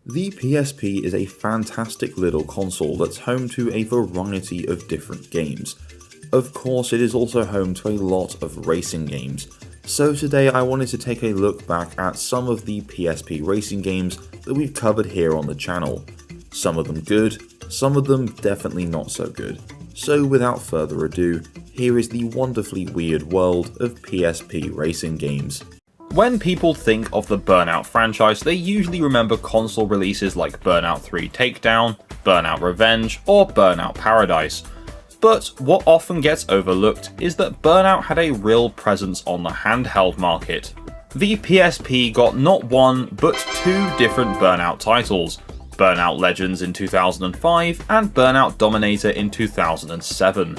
The PSP is a fantastic little console that's home to a variety of different games. Of course, it is also home to a lot of racing games, so today I wanted to take a look back at some of the PSP racing games that we've covered here on the channel. Some of them good, some of them definitely not so good. So without further ado, here is the wonderfully weird world of PSP racing games. When people think of the Burnout franchise, they usually remember console releases like Burnout 3 Takedown, Burnout Revenge, or Burnout Paradise. But what often gets overlooked is that Burnout had a real presence on the handheld market. The PSP got not one, but two different Burnout titles, Burnout Legends in 2005 and Burnout Dominator in 2007.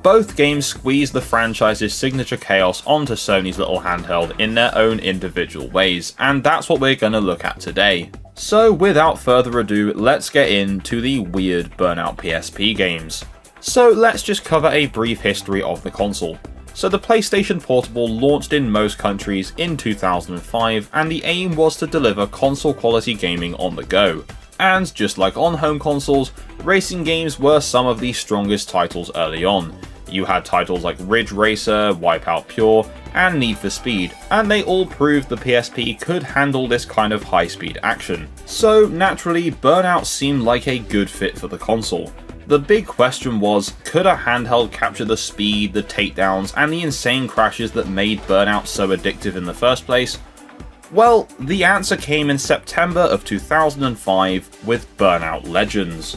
Both games squeezed the franchise's signature chaos onto Sony's little handheld in their own individual ways, and that's what we're going to look at today. So without further ado, let's get into the weird Burnout PSP games. So let's just cover a brief history of the console. So the PlayStation Portable launched in most countries in 2005, and the aim was to deliver console quality gaming on the go. And just like on home consoles, racing games were some of the strongest titles early on. You had titles like Ridge Racer, Wipeout Pure, and Need for Speed, and they all proved the PSP could handle this kind of high-speed action. So naturally, Burnout seemed like a good fit for the console. The big question was, could a handheld capture the speed, the takedowns, and the insane crashes that made Burnout so addictive in the first place? Well, the answer came in September of 2005 with Burnout Legends.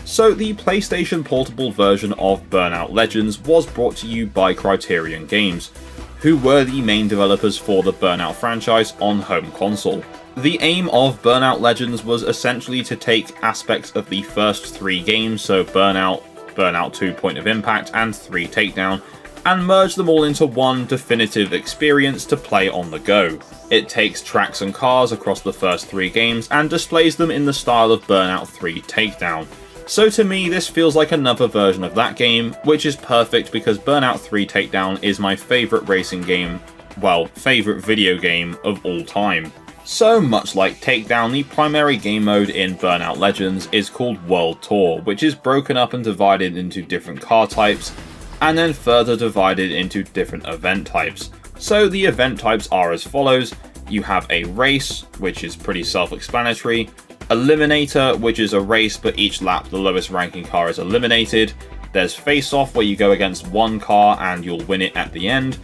So the PlayStation Portable version of Burnout Legends was brought to you by Criterion Games, who were the main developers for the Burnout franchise on home console. The aim of Burnout Legends was essentially to take aspects of the first three games, so Burnout, Burnout 2 Point of Impact, and 3 Takedown, and merge them all into one definitive experience to play on the go. It takes tracks and cars across the first three games and displays them in the style of Burnout 3 Takedown. So to me, this feels like another version of that game, which is perfect because Burnout 3 Takedown is my favourite racing game, well, favourite video game of all time. So much like Takedown, the primary game mode in Burnout Legends is called World Tour, which is broken up and divided into different car types, and then further divided into different event types. So the event types are as follows: you have a race, which is pretty self-explanatory, Eliminator, which is a race but each lap the lowest ranking car is eliminated, there's Face-Off where you go against one car and you'll win it at the end,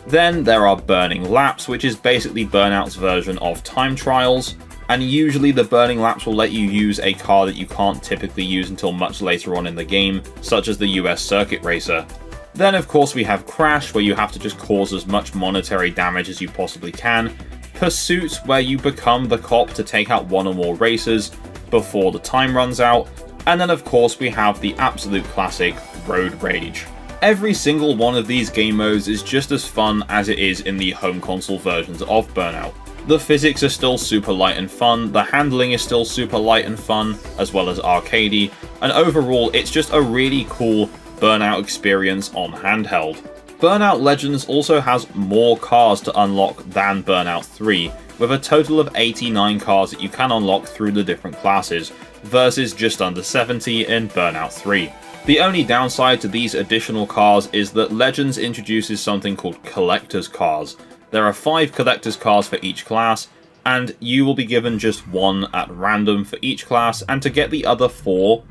then there are Burning Laps, which is basically Burnout's version of time trials, and usually the Burning Laps will let you use a car that you can't typically use until much later on in the game, such as the US Circuit Racer. Then of course we have Crash, where you have to just cause as much monetary damage as you possibly can, Pursuit, where you become the cop to take out one or more racers before the time runs out, and then of course we have the absolute classic, Road Rage. Every single one of these game modes is just as fun as it is in the home console versions of Burnout. The physics are still super light and fun, the handling is still super light and fun, as well as arcadey, and overall it's just a really cool Burnout experience on handheld. Burnout Legends also has more cars to unlock than Burnout 3, with a total of 89 cars that you can unlock through the different classes, versus just under 70 in Burnout 3. The only downside to these additional cars is that Legends introduces something called Collector's Cars. There are 5 Collector's Cars for each class, and you will be given just one at random for each class, and to get the other 4,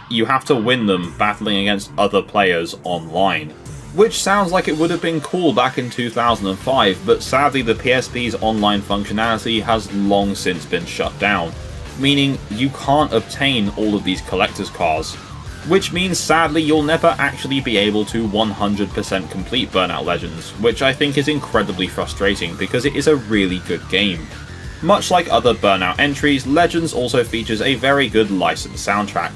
you have to win them battling against other players online. Which sounds like it would have been cool back in 2005, but sadly the PSP's online functionality has long since been shut down, meaning you can't obtain all of these collector's cars. Which means sadly you'll never actually be able to 100% complete Burnout Legends, which I think is incredibly frustrating because it is a really good game. Much like other Burnout entries, Legends also features a very good licensed soundtrack.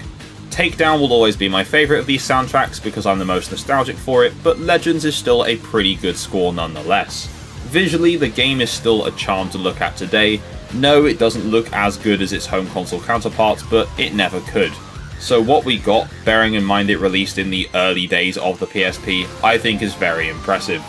Takedown will always be my favourite of these soundtracks because I'm the most nostalgic for it, but Legends is still a pretty good score nonetheless. Visually, the game is still a charm to look at today. No, it doesn't look as good as its home console counterparts, but it never could. So what we got, bearing in mind it released in the early days of the PSP, I think is very impressive.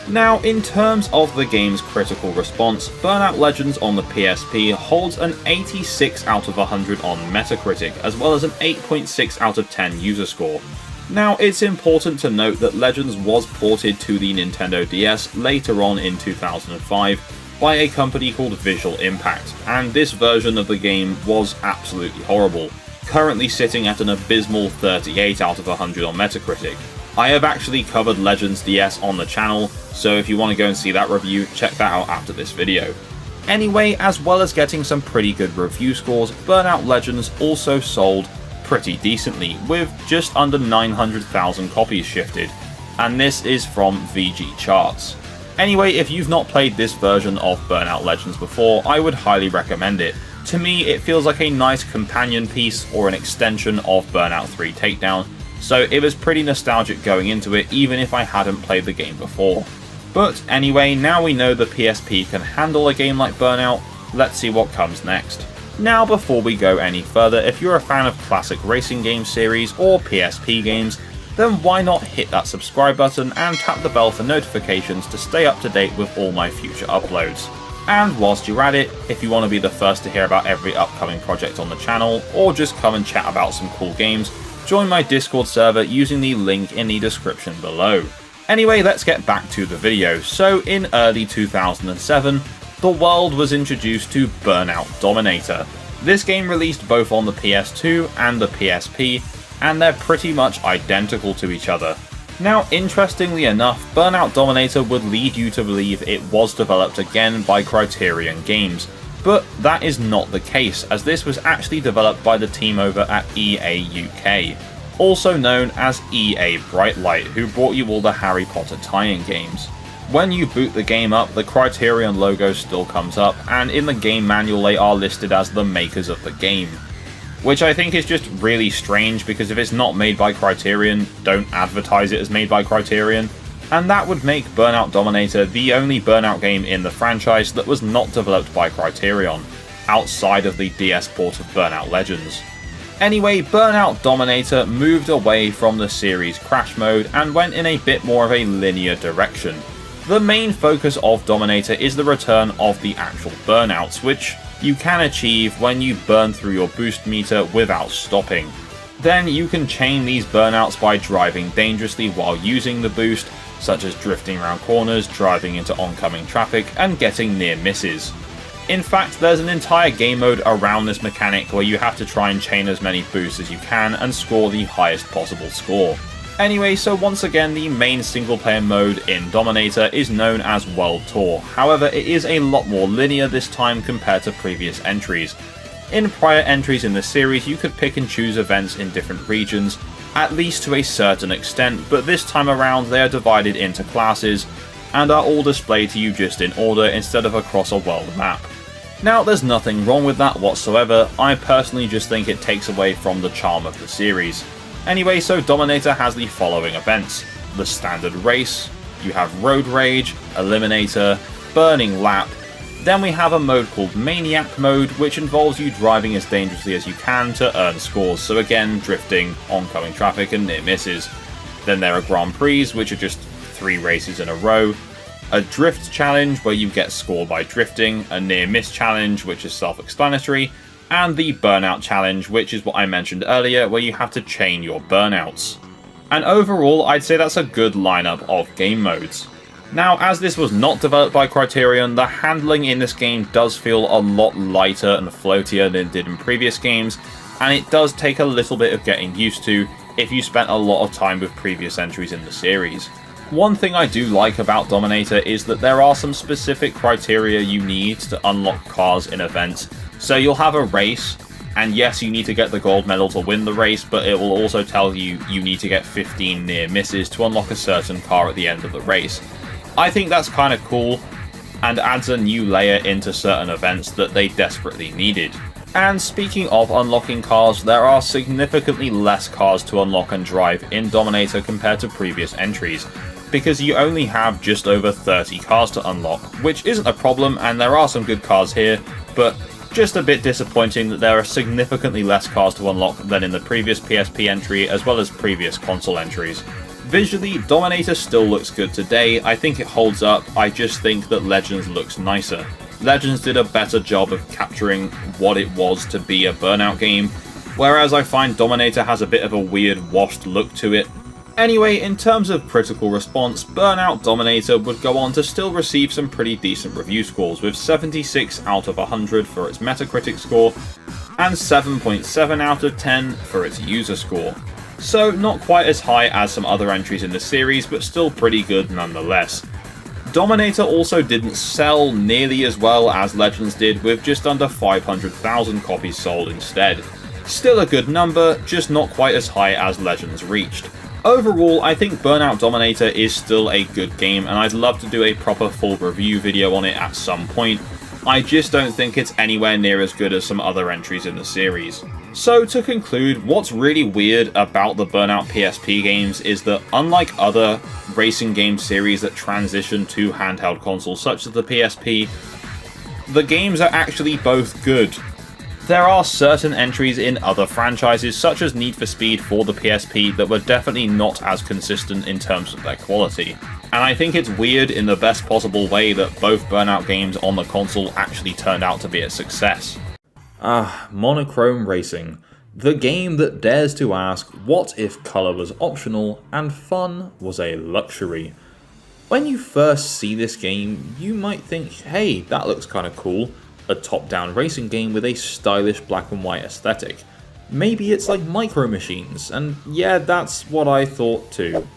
Now, in terms of the game's critical response, Burnout Legends on the PSP holds an 86 out of 100 on Metacritic, as well as an 8.6 out of 10 user score. Now, it's important to note that Legends was ported to the Nintendo DS later on in 2005 by a company called Visual Impact, and this version of the game was absolutely horrible, currently sitting at an abysmal 38 out of 100 on Metacritic. I have actually covered Legends DS on the channel, so if you want to go and see that review, check that out after this video. Anyway, as well as getting some pretty good review scores, Burnout Legends also sold pretty decently, with just under 900,000 copies shifted, and this is from VG Charts. Anyway, if you've not played this version of Burnout Legends before, I would highly recommend it. To me, it feels like a nice companion piece or an extension of Burnout 3 Takedown, so it was pretty nostalgic going into it even if I hadn't played the game before. But anyway, now we know the PSP can handle a game like Burnout, let's see what comes next. Now, before we go any further, if you're a fan of classic racing game series or PSP games, then why not hit that subscribe button and tap the bell for notifications to stay up to date with all my future uploads. And whilst you're at it, if you want to be the first to hear about every upcoming project on the channel, or just come and chat about some cool games, join my Discord server using the link in the description below. Anyway, let's get back to the video. So in early 2007, the world was introduced to Burnout Dominator. This game released both on the PS2 and the PSP, and they're pretty much identical to each other. Now, interestingly enough, Burnout Dominator would lead you to believe it was developed again by Criterion Games, but that is not the case, as this was actually developed by the team over at EA UK, also known as EA Brightlight, who brought you all the Harry Potter tie-in games. When you boot the game up, the Criterion logo still comes up, and in the game manual they are listed as the makers of the game. Which I think is just really strange, because if it's not made by Criterion, don't advertise it as made by Criterion. And that would make Burnout Dominator the only Burnout game in the franchise that was not developed by Criterion, outside of the DS port of Burnout Legends. Anyway, Burnout Dominator moved away from the series Crash Mode and went in a bit more of a linear direction. The main focus of Dominator is the return of the actual burnouts, which you can achieve when you burn through your boost meter without stopping. Then you can chain these burnouts by driving dangerously while using the boost, such as drifting around corners, driving into oncoming traffic, and getting near misses. In fact, there's an entire game mode around this mechanic where you have to try and chain as many boosts as you can and score the highest possible score. Anyway, so once again, the main single player mode in Dominator is known as World Tour, however it is a lot more linear this time compared to previous entries. In prior entries in the series, you could pick and choose events in different regions, at least to a certain extent, but this time around they are divided into classes, and are all displayed to you just in order instead of across a world map. Now, there's nothing wrong with that whatsoever, I personally just think it takes away from the charm of the series. Anyway, so Dominator has the following events: the standard race, you have Road Rage, Eliminator, Burning Lap, then we have a mode called Maniac Mode, which involves you driving as dangerously as you can to earn scores, so again, drifting, oncoming traffic, and near misses. Then there are Grand Prix, which are just 3 races in a row, a Drift Challenge, where you get scored by drifting, a Near Miss Challenge, which is self-explanatory, and the Burnout Challenge, which is what I mentioned earlier, where you have to chain your burnouts. And overall, I'd say that's a good lineup of game modes. Now, as this was not developed by Criterion, the handling in this game does feel a lot lighter and floatier than it did in previous games, and it does take a little bit of getting used to if you spent a lot of time with previous entries in the series. One thing I do like about Dominator is that there are some specific criteria you need to unlock cars in events. So you'll have a race, and yes, you need to get the gold medal to win the race, but it will also tell you you need to get 15 near misses to unlock a certain car at the end of the race. I think that's kind of cool, and adds a new layer into certain events that they desperately needed. And speaking of unlocking cars, there are significantly less cars to unlock and drive in Dominator compared to previous entries, because you only have just over 30 cars to unlock, which isn't a problem, and there are some good cars here, but just a bit disappointing that there are significantly less cars to unlock than in the previous PSP entry as well as previous console entries. Visually, Dominator still looks good today. I think it holds up. I just think that Legends looks nicer. Legends did a better job of capturing what it was to be a Burnout game, whereas I find Dominator has a bit of a weird washed look to it. Anyway, in terms of critical response, Burnout Dominator would go on to still receive some pretty decent review scores, with 76 out of 100 for its Metacritic score, and 7.7 out of 10 for its user score. So not quite as high as some other entries in the series, but still pretty good nonetheless. Dominator also didn't sell nearly as well as Legends did, with just under 500,000 copies sold instead. Still a good number, just not quite as high as Legends reached. Overall, I think Burnout Dominator is still a good game, and I'd love to do a proper full review video on it at some point. I just don't think it's anywhere near as good as some other entries in the series. So to conclude, what's really weird about the Burnout PSP games is that unlike other racing game series that transition to handheld consoles such as the PSP, the games are actually both good. There are certain entries in other franchises such as Need for Speed for the PSP that were definitely not as consistent in terms of their quality. And I think it's weird in the best possible way that both Burnout games on the console actually turned out to be a success. Monochrome Racing. The game that dares to ask, what if colour was optional and fun was a luxury? When you first see this game, you might think, hey, that looks kinda cool. A top-down racing game with a stylish black and white aesthetic. Maybe it's like Micro Machines, and yeah, that's what I thought too.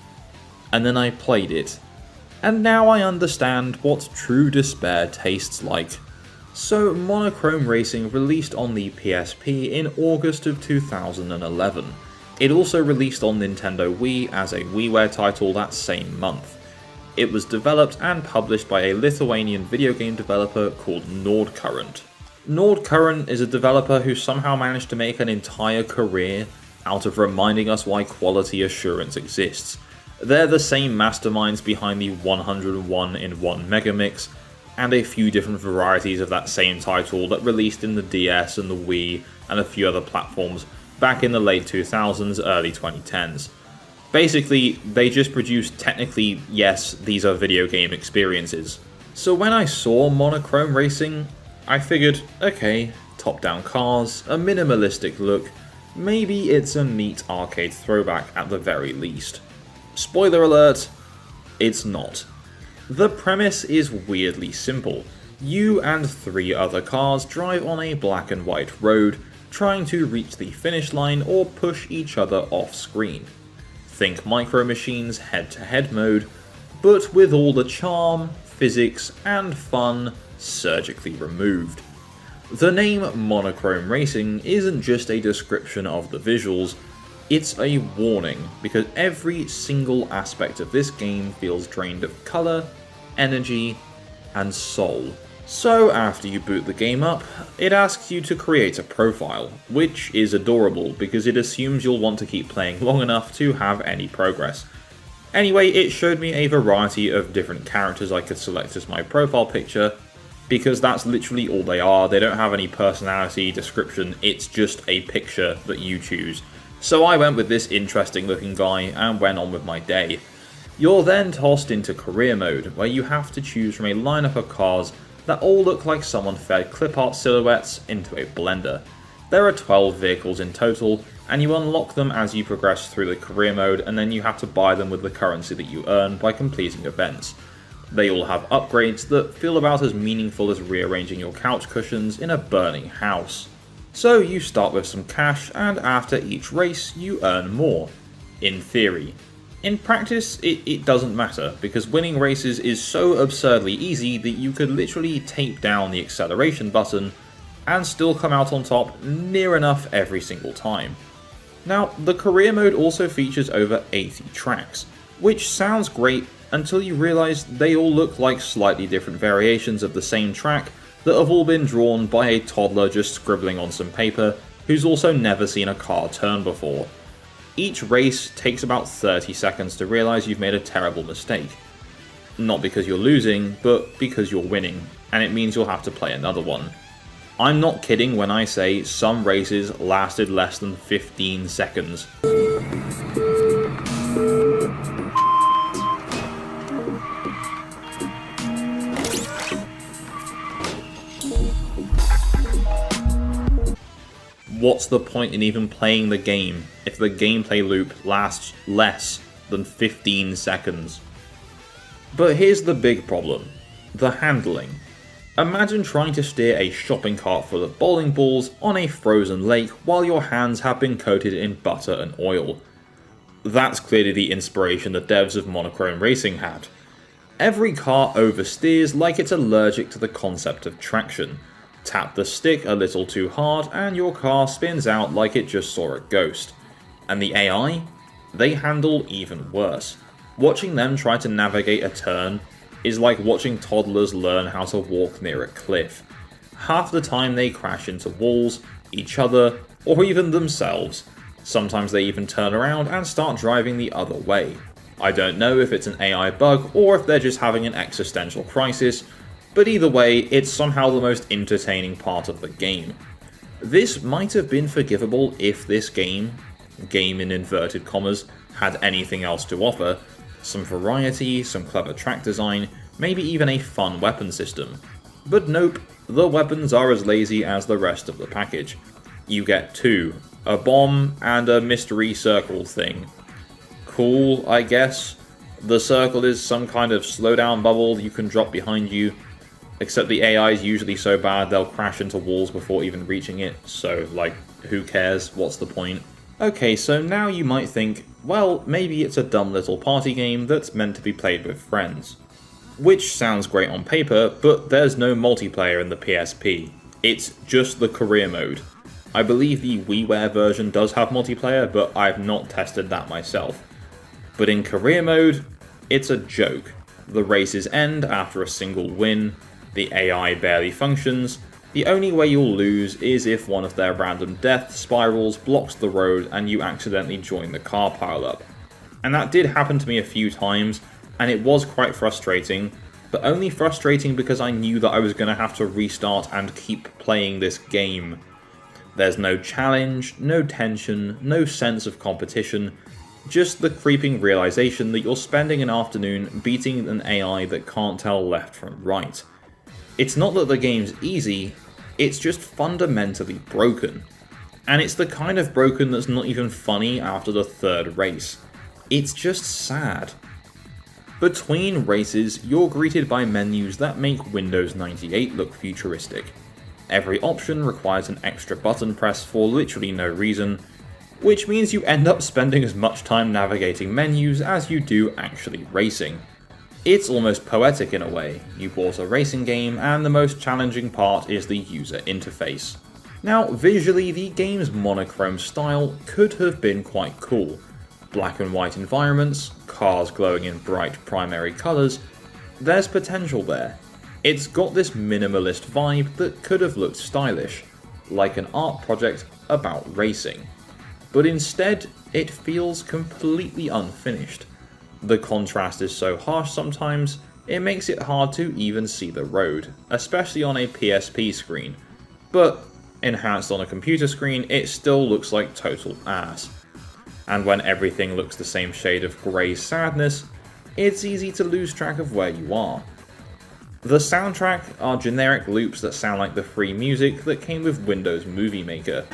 And then I played it. And now I understand what true despair tastes like. So, Monochrome Racing released on the PSP in August of 2011. It also released on Nintendo Wii as a WiiWare title that same month. It was developed and published by a Lithuanian video game developer called Nordcurrent. Nordcurrent is a developer who somehow managed to make an entire career out of reminding us why quality assurance exists. They're the same masterminds behind the 101 in 1 Megamix, and a few different varieties of that same title that released in the DS and the Wii and a few other platforms back in the late 2000s, early 2010s. Basically, they just produced technically, yes, these are video game experiences. So when I saw Monochrome Racing, I figured, okay, top-down cars, a minimalistic look, maybe it's a neat arcade throwback at the very least. Spoiler alert, it's not. The premise is weirdly simple. You and 3 other cars drive on a black and white road, trying to reach the finish line or push each other off screen. Think Micro Machines head-to-head mode, but with all the charm, physics, and fun surgically removed. The name Monochrome Racing isn't just a description of the visuals, it's a warning, because every single aspect of this game feels drained of colour, energy, and soul. So after you boot the game up, it asks you to create a profile, which is adorable because it assumes you'll want to keep playing long enough to have any progress. Anyway, it showed me a variety of different characters I could select as my profile picture, because that's literally all they are. They don't have any personality, description, it's just a picture that you choose. So I went with this interesting looking guy and went on with my day. You're then tossed into career mode, where you have to choose from a lineup of cars that all look like someone fed clip art silhouettes into a blender. There are 12 vehicles in total, and you unlock them as you progress through the career mode, and then you have to buy them with the currency that you earn by completing events. They all have upgrades that feel about as meaningful as rearranging your couch cushions in a burning house. So you start with some cash, and after each race you earn more. In theory. In practice, it doesn't matter, because winning races is so absurdly easy that you could literally tape down the acceleration button and still come out on top near enough every single time. Now, the career mode also features over 80 tracks, which sounds great until you realise they all look like slightly different variations of the same track that have all been drawn by a toddler just scribbling on some paper who's also never seen a car turn before. Each race takes about 30 seconds to realise you've made a terrible mistake. Not because you're losing, but because you're winning, and it means you'll have to play another one. I'm not kidding when I say some races lasted less than 15 seconds. What's the point in even playing the game if the gameplay loop lasts less than 15 seconds? But here's the big problem: the handling. Imagine trying to steer a shopping cart full of bowling balls on a frozen lake while your hands have been coated in butter and oil. That's clearly the inspiration the devs of Monochrome Racing had. Every car oversteers like it's allergic to the concept of traction. Tap the stick a little too hard and your car spins out like it just saw a ghost. And the AI? They handle even worse. Watching them try to navigate a turn is like watching toddlers learn how to walk near a cliff. Half the time they crash into walls, each other, or even themselves. Sometimes they even turn around and start driving the other way. I don't know if it's an AI bug or if they're just having an existential crisis, but either way, it's somehow the most entertaining part of the game. This might have been forgivable if this game in inverted commas, had anything else to offer. Some variety, some clever track design, maybe even a fun weapon system. But nope, the weapons are as lazy as the rest of the package. You get two, a bomb and a mystery circle thing. Cool, I guess. The circle is some kind of slowdown bubble you can drop behind you, except the AI is usually so bad they'll crash into walls before even reaching it, so like, who cares, what's the point? Okay, so now you might think, well, maybe it's a dumb little party game that's meant to be played with friends. Which sounds great on paper, but there's no multiplayer in the PSP. It's just the career mode. I believe the WiiWare version does have multiplayer, but I've not tested that myself. But in career mode, it's a joke. The races end after a single win, the AI barely functions. The only way you'll lose is if one of their random death spirals blocks the road and you accidentally join the car pileup. And that did happen to me a few times, and it was quite frustrating, but only frustrating because I knew that I was going to have to restart and keep playing this game. There's no challenge, no tension, no sense of competition, just the creeping realization that you're spending an afternoon beating an AI that can't tell left from right. It's not that the game's easy, it's just fundamentally broken. And it's the kind of broken that's not even funny after the third race. It's just sad. Between races, you're greeted by menus that make Windows 98 look futuristic. Every option requires an extra button press for literally no reason, which means you end up spending as much time navigating menus as you do actually racing. It's almost poetic in a way. You bought a racing game and the most challenging part is the user interface. Now, visually, the game's monochrome style could have been quite cool. Black and white environments, cars glowing in bright primary colours, there's potential there. It's got this minimalist vibe that could have looked stylish, like an art project about racing. But instead, it feels completely unfinished. The contrast is so harsh sometimes, it makes it hard to even see the road, especially on a PSP screen. But enhanced on a computer screen, it still looks like total ass. And when everything looks the same shade of grey sadness, it's easy to lose track of where you are. The soundtrack are generic loops that sound like the free music that came with Windows Movie Maker.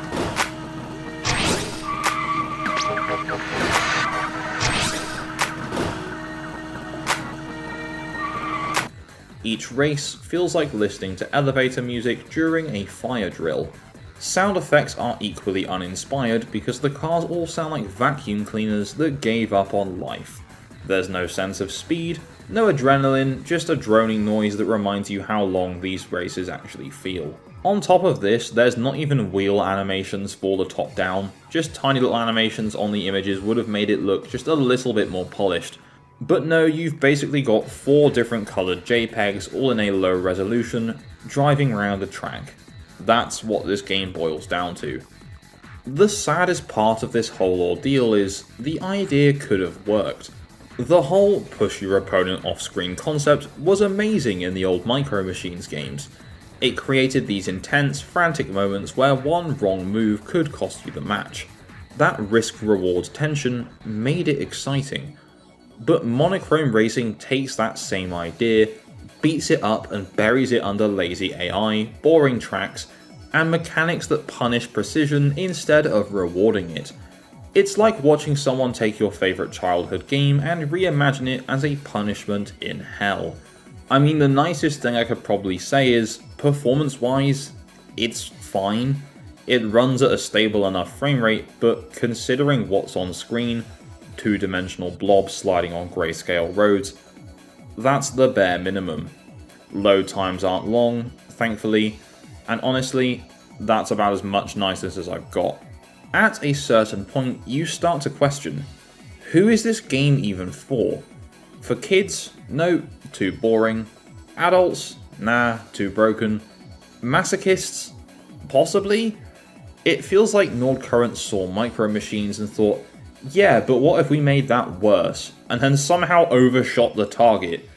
Each race feels like listening to elevator music during a fire drill. Sound effects are equally uninspired because the cars all sound like vacuum cleaners that gave up on life. There's no sense of speed, no adrenaline, just a droning noise that reminds you how long these races actually feel. On top of this, there's not even wheel animations for the top down, just tiny little animations on the images would have made it look just a little bit more polished. But no, you've basically got 4 different coloured JPEGs all in a low resolution, driving around the track. That's what this game boils down to. The saddest part of this whole ordeal is, the idea could have worked. The whole push your opponent off-screen concept was amazing in the old Micro Machines games. It created these intense, frantic moments where one wrong move could cost you the match. That risk-reward tension made it exciting. But Monochrome Racing takes that same idea, beats it up and buries it under lazy AI, boring tracks, and mechanics that punish precision instead of rewarding it. It's like watching someone take your favourite childhood game and reimagine it as a punishment in hell. I mean, the nicest thing I could probably say is, performance-wise, it's fine. It runs at a stable enough frame rate, but considering what's on screen, two-dimensional blobs sliding on grayscale roads, that's the bare minimum. Load times aren't long, thankfully, and honestly, that's about as much niceness as I've got. At a certain point, you start to question, who is this game even for? For kids? No, too boring. Adults? Nah, too broken. Masochists? Possibly? It feels like Nordcurrent saw Micro Machines and thought, yeah, but what if we made that worse, and then somehow overshot the target?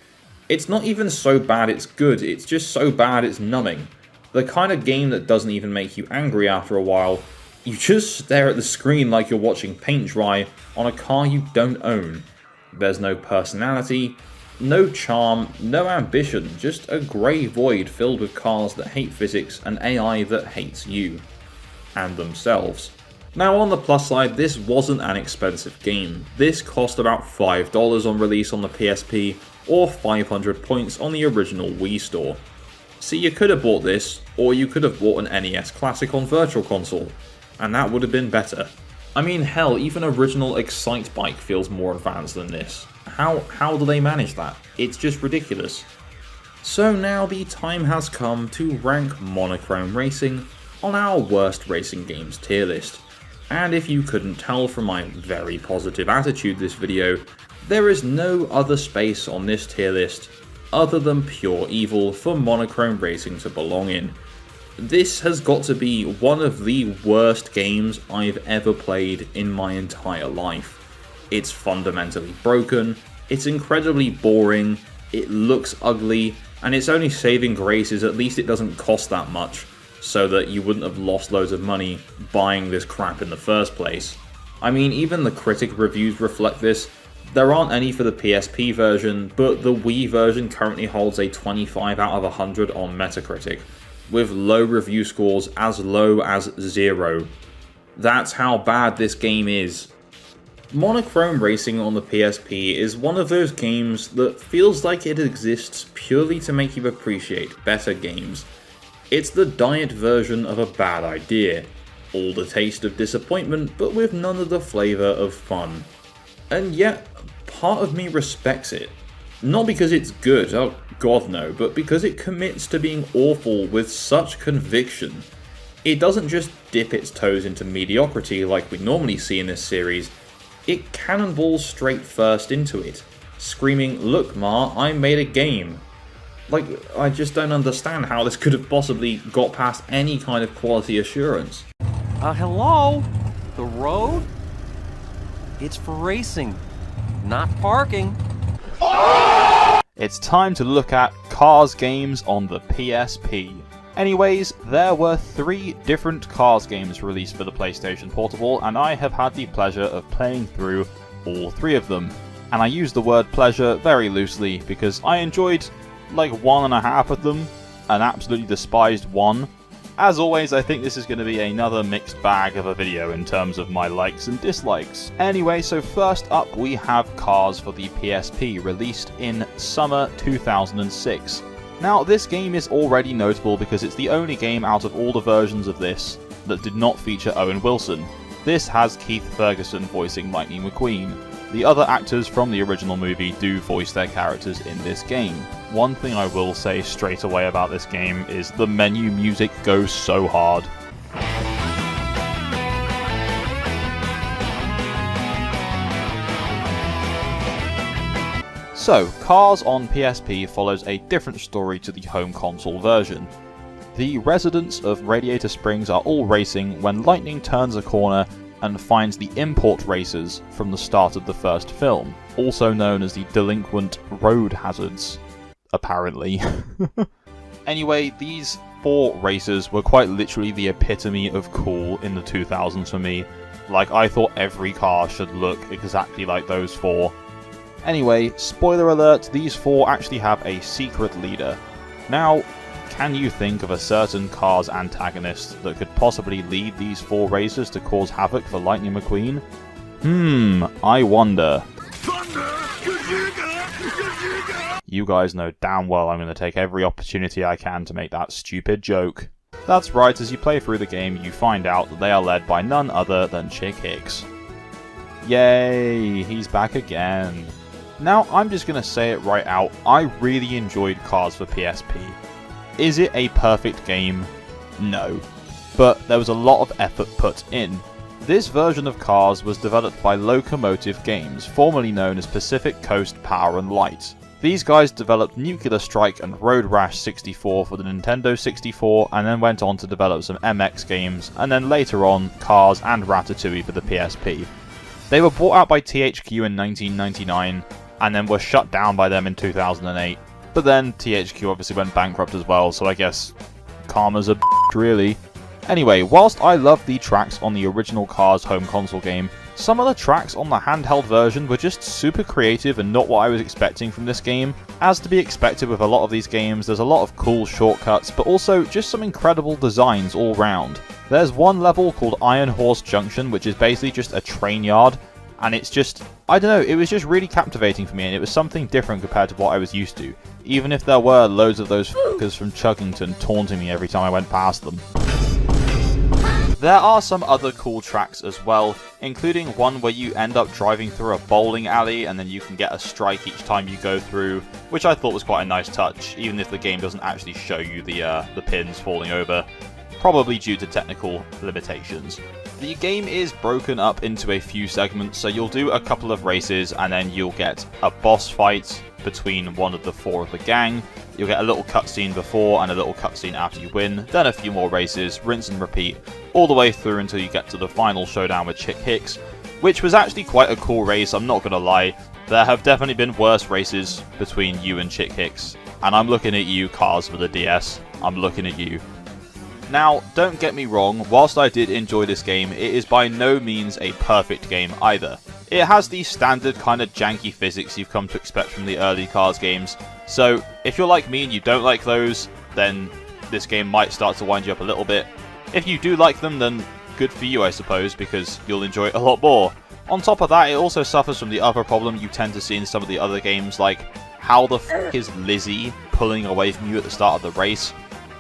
It's not even so bad it's good, it's just so bad it's numbing. The kind of game that doesn't even make you angry after a while. You just stare at the screen like you're watching paint dry on a car you don't own. There's no personality, no charm, no ambition, just a grey void filled with cars that hate physics and AI that hates you. And themselves. Now on the plus side, this wasn't an expensive game. This cost about $5 on release on the PSP, or 500 points on the original Wii store. See, you could have bought this, or you could have bought an NES Classic on Virtual Console, and that would have been better. I mean, hell, even original Excite Bike feels more advanced than this. How do they manage that? It's just ridiculous. So now the time has come to rank Monochrome Racing on our worst racing games tier list. And if you couldn't tell from my very positive attitude this video, there is no other space on this tier list other than pure evil for Monochrome Racing to belong in. This has got to be one of the worst games I've ever played in my entire life. It's fundamentally broken, it's incredibly boring, it looks ugly, and its only saving grace is at least it doesn't cost that much, so that you wouldn't have lost loads of money buying this crap in the first place. I mean, even the critic reviews reflect this. There aren't any for the PSP version, but the Wii version currently holds a 25 out of 100 on Metacritic, with low review scores as low as 0. That's how bad this game is. Monochrome Racing on the PSP is one of those games that feels like it exists purely to make you appreciate better games. It's the diet version of a bad idea. All the taste of disappointment, but with none of the flavour of fun. And yet, part of me respects it. Not because it's good, oh god no, but because it commits to being awful with such conviction. It doesn't just dip its toes into mediocrity like we normally see in this series, it cannonballs straight first into it, screaming, "Look Ma, I made a game." Like, I just don't understand how this could have possibly got past any kind of quality assurance. Hello? The road? It's for racing, not parking. It's time to look at Cars games on the PSP. Anyways, there were 3 different Cars games released for the PlayStation Portable, and I have had the pleasure of playing through all 3 of them. And I use the word pleasure very loosely, because I enjoyed like 1.5 of them, and absolutely despised 1. As always, I think this is going to be another mixed bag of a video in terms of my likes and dislikes. Anyway, so first up we have Cars for the PSP, released in summer 2006. Now, this game is already notable because it's the only game out of all the versions of this that did not feature Owen Wilson. This has Keith Ferguson voicing Lightning McQueen. The other actors from the original movie do voice their characters in this game. One thing I will say straight away about this game is the menu music goes so hard. So, Cars on PSP follows a different story to the home console version. The residents of Radiator Springs are all racing when Lightning turns a corner and finds the import racers from the start of the first film, also known as the delinquent road hazards, apparently. Anyway, these 4 racers were quite literally the epitome of cool in the 2000s for me. Like, I thought every car should look exactly like those 4. Anyway, spoiler alert, these 4 actually have a secret leader. Now, can you think of a certain Cars antagonist that could possibly lead these 4 racers to cause havoc for Lightning McQueen? I wonder. You guys know damn well I'm going to take every opportunity I can to make that stupid joke. That's right, as you play through the game, you find out that they are led by none other than Chick Hicks. Yay, he's back again. Now, I'm just going to say it right out, I really enjoyed Cars for PSP. Is it a perfect game? No. But there was a lot of effort put in. This version of Cars was developed by Locomotive Games, formerly known as Pacific Coast Power and Light. These guys developed Nuclear Strike and Road Rash 64 for the Nintendo 64, and then went on to develop some MX games, and then later on, Cars and Ratatouille for the PSP. They were bought out by THQ in 1999, and then were shut down by them in 2008. But then THQ obviously went bankrupt as well, so I guess karma's a bitch, really. Anyway, whilst I love the tracks on the original Cars home console game, some of the tracks on the handheld version were just super creative and not what I was expecting from this game. As to be expected with a lot of these games, there's a lot of cool shortcuts, but also just some incredible designs all round. There's one level called Iron Horse Junction, which is basically just a train yard, and it's just, I don't know, it was just really captivating for me, and it was something different compared to what I was used to, even if there were loads of those f***ers from Chuggington taunting me every time I went past them. There are some other cool tracks as well, including one where you end up driving through a bowling alley and then you can get a strike each time you go through, which I thought was quite a nice touch, even if the game doesn't actually show you the pins falling over, probably due to technical limitations. The game is broken up into a few segments, so you'll do a couple of races and then you'll get a boss fight between one of the 4 of the gang. You'll get a little cutscene before and a little cutscene after you win, then a few more races, rinse and repeat, all the way through until you get to the final showdown with Chick Hicks, which was actually quite a cool race, I'm not gonna lie. There have definitely been worse races between you and Chick Hicks, and I'm looking at you, Cars for the DS, I'm looking at you. Now, don't get me wrong, whilst I did enjoy this game, it is by no means a perfect game either. It has the standard kind of janky physics you've come to expect from the early Cars games, so if you're like me and you don't like those, then this game might start to wind you up a little bit. If you do like them, then good for you I suppose, because you'll enjoy it a lot more. On top of that, it also suffers from the other problem you tend to see in some of the other games, like how the f*** is Lizzie pulling away from you at the start of the race,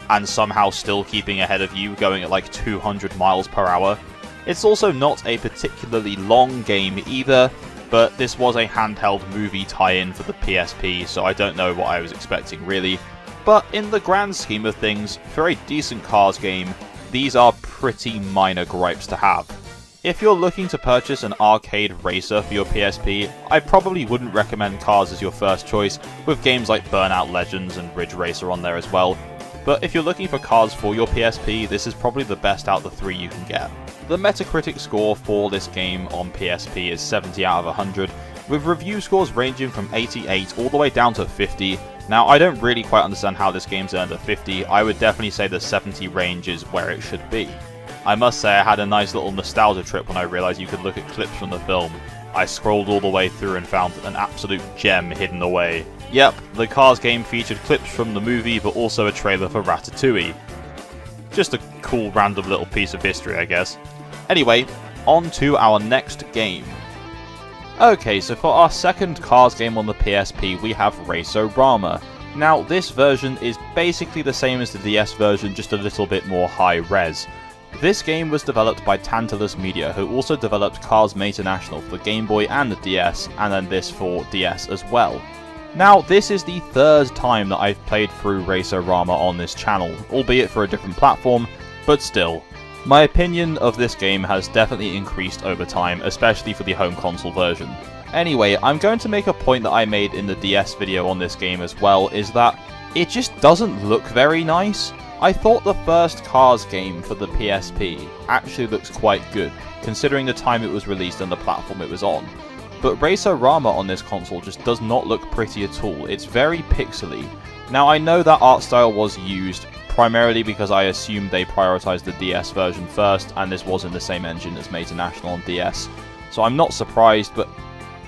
and somehow still keeping ahead of you, going at like 200 miles per hour. It's also not a particularly long game either, but this was a handheld movie tie-in for the PSP, so I don't know what I was expecting really. But in the grand scheme of things, for a decent Cars game, these are pretty minor gripes to have. If you're looking to purchase an arcade racer for your PSP, I probably wouldn't recommend Cars as your first choice, with games like Burnout Legends and Ridge Racer on there as well. But if you're looking for Cars for your PSP, this is probably the best out of the 3 you can get. The Metacritic score for this game on PSP is 70 out of 100, with review scores ranging from 88 all the way down to 50. Now, I don't really quite understand how this game's earned a 50, I would definitely say the 70 range is where it should be. I must say I had a nice little nostalgia trip when I realised you could look at clips from the film. I scrolled all the way through and found an absolute gem hidden away. Yep, the Cars game featured clips from the movie, but also a trailer for Ratatouille. Just a cool random little piece of history, I guess. Anyway, on to our next game. Okay, so for our second Cars game on the PSP, we have Race-O-Rama. Now, this version is basically the same as the DS version, just a little bit more high-res. This game was developed by Tantalus Media, who also developed Cars International for the Game Boy and the DS, and then this for DS as well. Now, this is the third time that I've played through Race-O-Rama on this channel, albeit for a different platform, but still. My opinion of this game has definitely increased over time, especially for the home console version. Anyway, I'm going to make a point that I made in the DS video on this game as well, is that it just doesn't look very nice. I thought the first Cars game for the PSP actually looks quite good, considering the time it was released and the platform it was on. But Race-O-Rama on this console just does not look pretty at all, it's very pixely. Now I know that art style was used primarily because I assumed they prioritized the DS version first, and this was in the same engine as International on DS. So I'm not surprised, but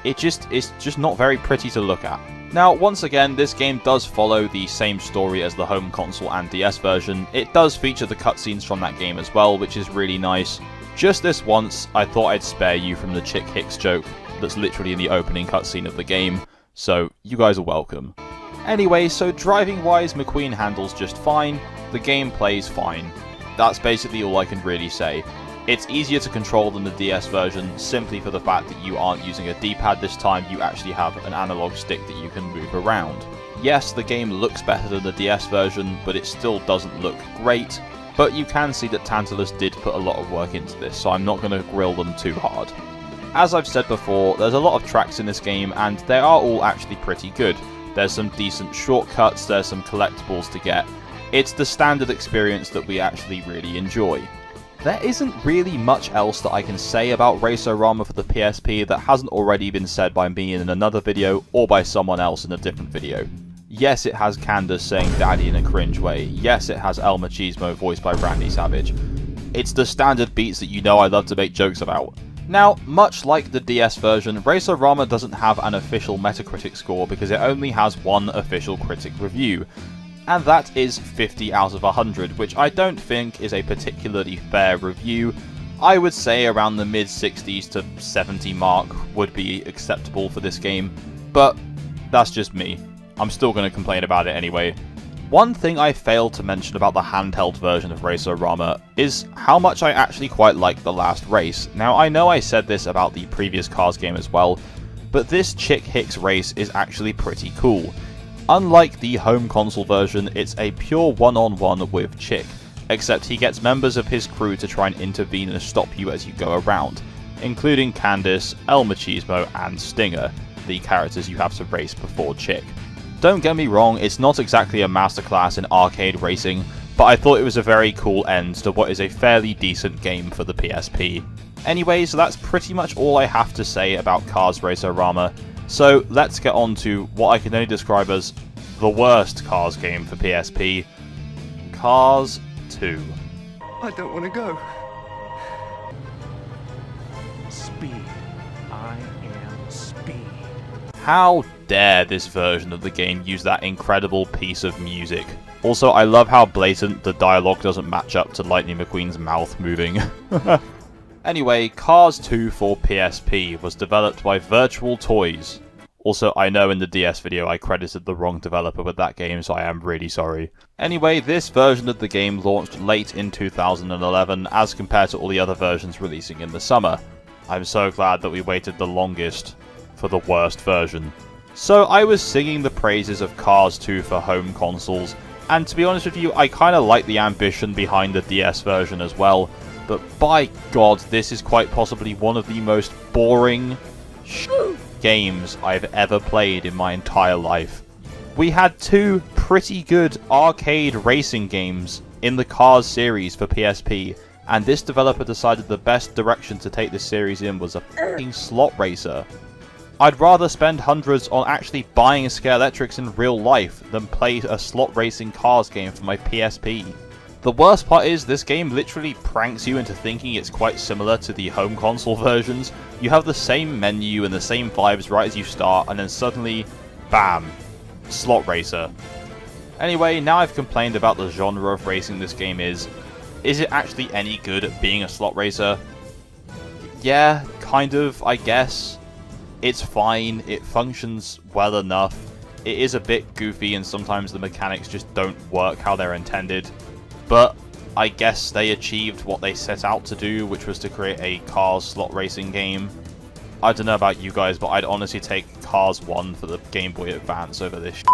it's just not very pretty to look at. Now, once again, this game does follow the same story as the home console and DS version. It does feature the cutscenes from that game as well, which is really nice. Just this once, I thought I'd spare you from the Chick Hicks joke that's literally in the opening cutscene of the game, so you guys are welcome. Anyway, so driving-wise, McQueen handles just fine, the game plays fine. That's basically all I can really say. It's easier to control than the DS version, simply for the fact that you aren't using a D-pad this time, you actually have an analog stick that you can move around. Yes, the game looks better than the DS version, but it still doesn't look great, but you can see that Tantalus did put a lot of work into this, so I'm not going to grill them too hard. As I've said before, there's a lot of tracks in this game, and they are all actually pretty good. There's some decent shortcuts, there's some collectibles to get. It's the standard experience that we actually really enjoy. There isn't really much else that I can say about Race-O-Rama for the PSP that hasn't already been said by me in another video or by someone else in a different video. Yes, it has Candace saying daddy in a cringe way. Yes, it has El Machismo voiced by Randy Savage. It's the standard beats that you know I love to make jokes about. Now, much like the DS version, Race-O-Rama doesn't have an official Metacritic score because it only has one official critic review. And that is 50 out of 100, which I don't think is a particularly fair review. I would say around the mid-60s to 70 mark would be acceptable for this game, but that's just me. I'm still going to complain about it anyway. One thing I failed to mention about the handheld version of Race-O-Rama is how much I actually quite like the last race. Now, I know I said this about the previous Cars game as well, but this Chick Hicks race is actually pretty cool. Unlike the home console version, it's a pure one-on-one with Chick, except he gets members of his crew to try and intervene and stop you as you go around, including Candace, El Machismo, and Stinger, the characters you have to race before Chick. Don't get me wrong, it's not exactly a masterclass in arcade racing, but I thought it was a very cool end to what is a fairly decent game for the PSP. Anyway, so that's pretty much all I have to say about Cars Race-O-Rama. So let's get on to what I can only describe as the worst Cars game for PSP, Cars 2. I don't want to go. Speed. I am speed. How dare this version of the game use that incredible piece of music. Also, I love how blatant the dialogue doesn't match up to Lightning McQueen's mouth moving. Anyway, Cars 2 for PSP was developed by Virtual Toys. Also, I know in the DS video I credited the wrong developer with that game, so I am really sorry. Anyway, this version of the game launched late in 2011 as compared to all the other versions releasing in the summer. I'm so glad that we waited the longest for the worst version. So I was singing the praises of Cars 2 for home consoles, and to be honest with you, I kinda like the ambition behind the DS version as well. But by God, this is quite possibly one of the most boring games I've ever played in my entire life. We had two pretty good arcade racing games in the Cars series for PSP, and this developer decided the best direction to take this series in was a f***ing slot racer. I'd rather spend hundreds on actually buying Scalextrics in real life than play a slot racing Cars game for my PSP. The worst part is, this game literally pranks you into thinking it's quite similar to the home console versions. You have the same menu and the same vibes right as you start, and then suddenly, bam, slot racer. Anyway, now I've complained about the genre of racing this game is it actually any good at being a slot racer? Yeah, kind of, I guess. It's fine, it functions well enough. It is a bit goofy and sometimes the mechanics just don't work how they're intended. But I guess they achieved what they set out to do, which was to create a Cars slot racing game. I don't know about you guys, but I'd honestly take Cars 1 for the Game Boy Advance over this shit.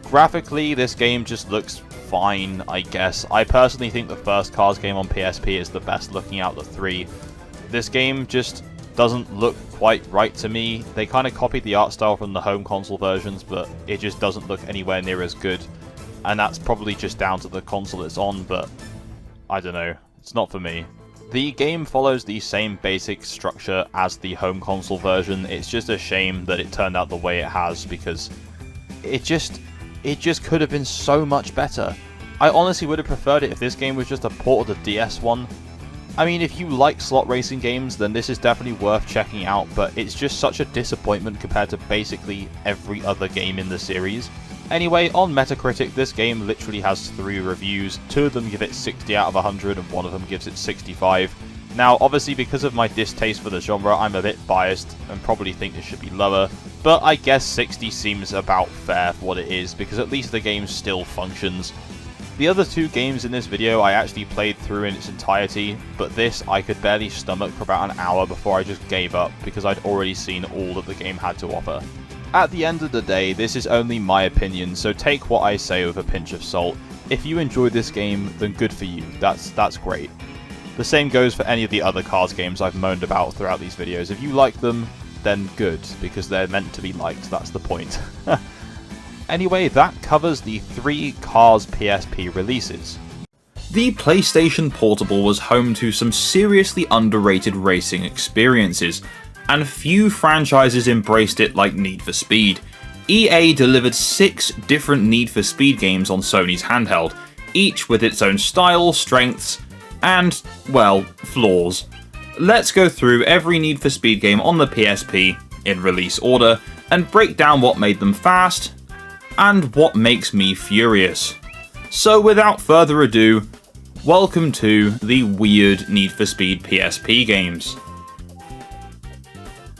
Graphically, this game just looks fine, I guess. I personally think the first Cars game on PSP is the best looking out of the three. This game just doesn't look quite right to me. They kind of copied the art style from the home console versions, but it just doesn't look anywhere near as good. And that's probably just down to the console it's on, but I don't know. It's not for me. The game follows the same basic structure as the home console version. It's just a shame that it turned out the way it has, because it just could have been so much better. I honestly would have preferred it if this game was just a port of the DS one. I mean, if you like slot racing games, then this is definitely worth checking out, but it's just such a disappointment compared to basically every other game in the series. Anyway, on Metacritic, this game literally has 3 reviews. 2 of them give it 60 out of 100, and 1 of them gives it 65. Now, obviously, because of my distaste for the genre, I'm a bit biased and probably think it should be lower, but I guess 60 seems about fair for what it is, because at least the game still functions. The other 2 games in this video I actually played through in its entirety, but this I could barely stomach for about an hour before I just gave up, because I'd already seen all that the game had to offer. At the end of the day, this is only my opinion, so take what I say with a pinch of salt. If you enjoy this game, then good for you, that's great. The same goes for any of the other Cars games I've moaned about throughout these videos. If you like them, then good, because they're meant to be liked, that's the point. Anyway, that covers the 3 Cars PSP releases. The PlayStation Portable was home to some seriously underrated racing experiences, and few franchises embraced it like Need for Speed. EA delivered 6 different Need for Speed games on Sony's handheld, each with its own style, strengths, and, well, flaws. Let's go through every Need for Speed game on the PSP, in release order, and break down what made them fast, and what makes me furious. So without further ado, welcome to the weird Need for Speed PSP games.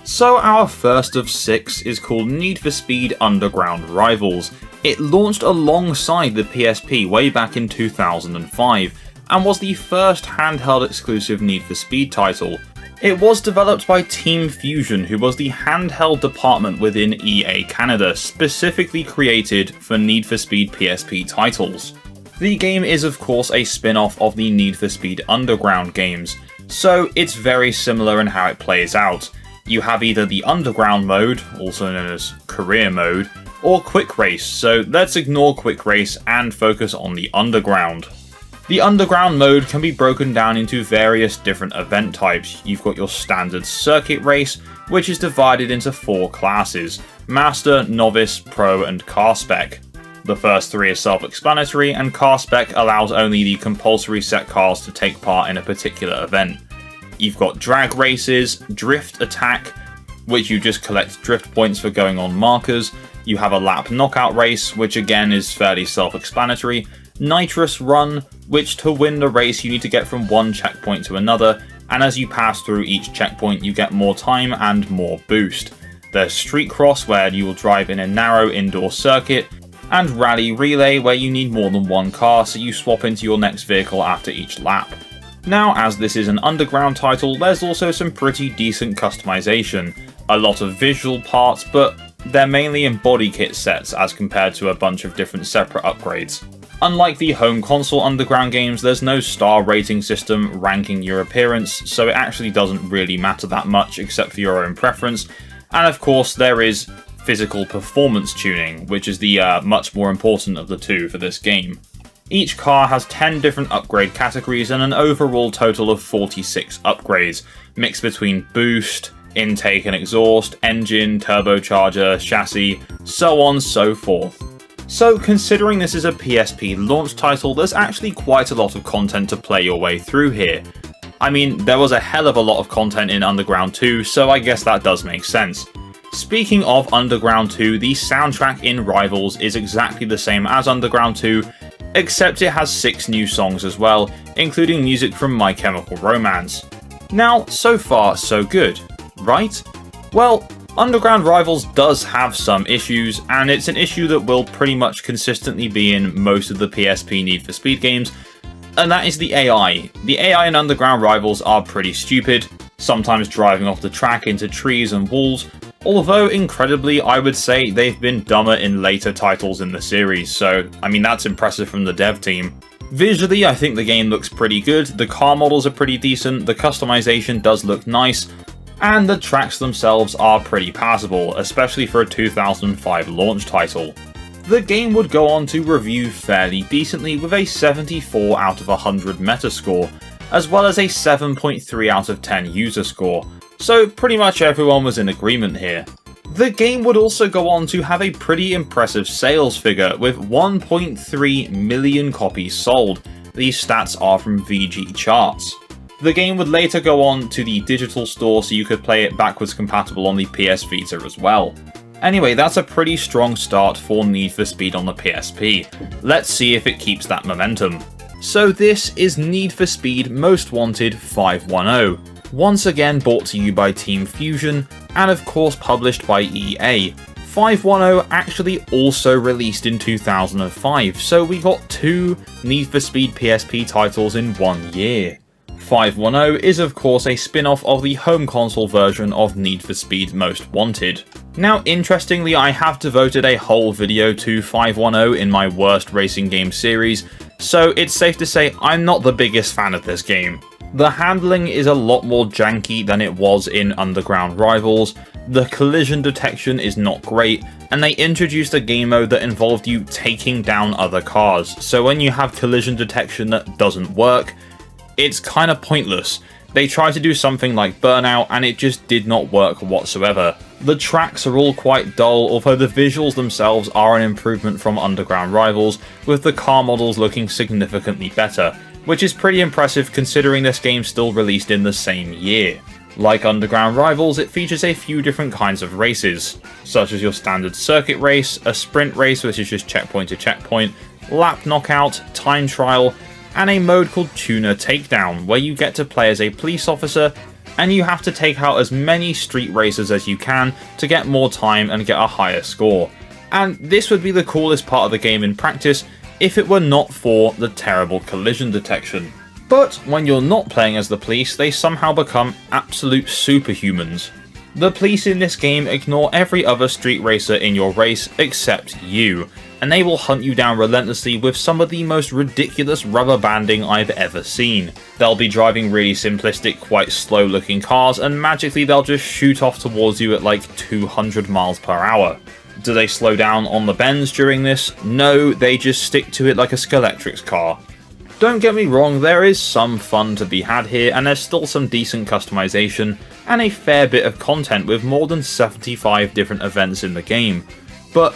So our first of 6 is called Need for Speed Underground Rivals. It launched alongside the PSP way back in 2005, and was the first handheld exclusive Need for Speed title. It was developed by Team Fusion, who was the handheld department within EA Canada, specifically created for Need for Speed PSP titles. The game is of course a spin-off of the Need for Speed Underground games, so it's very similar in how it plays out. You have either the Underground mode, also known as Career mode, or Quick Race, so let's ignore Quick Race and focus on the Underground. The Underground mode can be broken down into various different event types. You've got your standard circuit race, which is divided into 4 classes: Master, Novice, Pro, and Car Spec. The first 3 are self-explanatory, and Car Spec allows only the compulsory set cars to take part in a particular event. You've got Drag Races, Drift Attack, which you just collect drift points for going on markers. You have a Lap Knockout Race, which again is fairly self-explanatory. Nitrous Run, which to win the race you need to get from one checkpoint to another, and as you pass through each checkpoint you get more time and more boost. There's Street Cross, where you will drive in a narrow indoor circuit, and Rally Relay, where you need more than one car, so you swap into your next vehicle after each lap. Now, as this is an Underground title, there's also some pretty decent customization. A lot of visual parts, but they're mainly in body kit sets as compared to a bunch of different separate upgrades. Unlike the home console Underground games, there's no star rating system ranking your appearance, so it actually doesn't really matter that much except for your own preference. And of course there is physical performance tuning, which is the much more important of the 2 for this game. Each car has 10 different upgrade categories and an overall total of 46 upgrades, mixed between boost, intake and exhaust, engine, turbocharger, chassis, so on so forth. So considering this is a PSP launch title, there's actually quite a lot of content to play your way through here. I mean, there was a hell of a lot of content in Underground 2, so I guess that does make sense. Speaking of Underground 2, the soundtrack in Rivals is exactly the same as Underground 2, except it has 6 new songs as well, including music from My Chemical Romance. Now, so far so good, right? Well, Underground Rivals does have some issues, and it's an issue that will pretty much consistently be in most of the PSP Need for Speed games, and that is the AI. The AI in Underground Rivals are pretty stupid, sometimes driving off the track into trees and walls, although incredibly I would say they've been dumber in later titles in the series, so I mean that's impressive from the dev team. Visually I think the game looks pretty good, the car models are pretty decent, the customization does look nice, and the tracks themselves are pretty passable, especially for a 2005 launch title. The game would go on to review fairly decently with a 74 out of 100 Metascore, as well as a 7.3 out of 10 user score, so pretty much everyone was in agreement here. The game would also go on to have a pretty impressive sales figure with 1.3 million copies sold. These stats are from VG Charts. The game would later go on to the digital store so you could play it backwards compatible on the PS Vita as well. Anyway, that's a pretty strong start for Need for Speed on the PSP. Let's see if it keeps that momentum. So this is Need for Speed Most Wanted 510, once again brought to you by Team Fusion, and of course published by EA. 510 actually also released in 2005, so we got 2 Need for Speed PSP titles in 1 year. 510 is of course a spin-off of the home console version of Need for Speed Most Wanted. Now interestingly, I have devoted a whole video to 510 in my worst racing game series, so it's safe to say I'm not the biggest fan of this game. The handling is a lot more janky than it was in Underground Rivals, the collision detection is not great, and they introduced a game mode that involved you taking down other cars, so when you have collision detection that doesn't work, it's kind of pointless. They tried to do something like Burnout and it just did not work whatsoever. The tracks are all quite dull, although the visuals themselves are an improvement from Underground Rivals, with the car models looking significantly better, which is pretty impressive considering this game still released in the same year. Like Underground Rivals, it features a few different kinds of races, such as your standard circuit race, a sprint race which is just checkpoint to checkpoint, lap knockout, time trial, and a mode called Tuner Takedown, where you get to play as a police officer and you have to take out as many street racers as you can to get more time and get a higher score. And this would be the coolest part of the game in practice if it were not for the terrible collision detection. But when you're not playing as the police, they somehow become absolute superhumans. The police in this game ignore every other street racer in your race except you, and they will hunt you down relentlessly with some of the most ridiculous rubber banding I've ever seen. They'll be driving really simplistic, quite slow looking cars, and magically they'll just shoot off towards you at like 200 miles per hour. Do they slow down on the bends during this? No, they just stick to it like a Skeletrix car. Don't get me wrong, there is some fun to be had here, and there's still some decent customization, and a fair bit of content with more than 75 different events in the game. But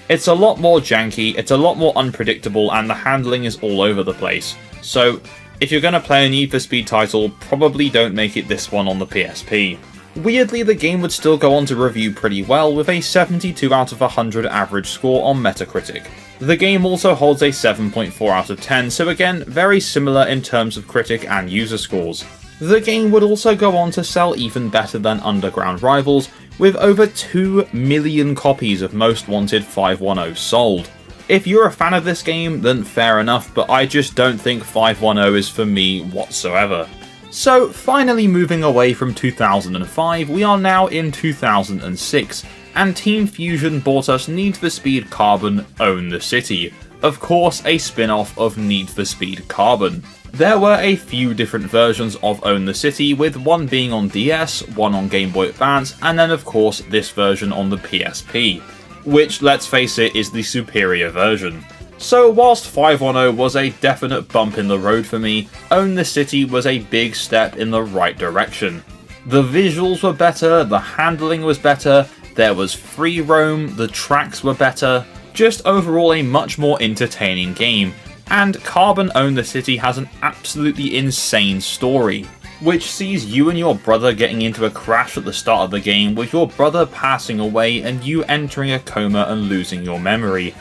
it's a lot more janky, it's a lot more unpredictable, and the handling is all over the place. So if you're going to play a Need for Speed title, probably don't make it this one on the PSP. Weirdly, the game would still go on to review pretty well with a 72 out of 100 average score on Metacritic. The game also holds a 7.4 out of 10, so again, very similar in terms of critic and user scores. The game would also go on to sell even better than Underground Rivals, with over 2 million copies of Most Wanted 510 sold. If you're a fan of this game, then fair enough, but I just don't think 510 is for me whatsoever. So finally moving away from 2005, we are now in 2006, and Team Fusion brought us Need for Speed Carbon Own the City, of course a spin-off of Need for Speed Carbon. There were a few different versions of Own the City, with one being on DS, one on Game Boy Advance, and then of course this version on the PSP, which, let's face it, is the superior version. So whilst 510 was a definite bump in the road for me, Own the City was a big step in the right direction. The visuals were better, the handling was better, there was free roam, the tracks were better, just overall a much more entertaining game. And Carbon Own the City has an absolutely insane story, which sees you and your brother getting into a crash at the start of the game, with your brother passing away and you entering a coma and losing your memory.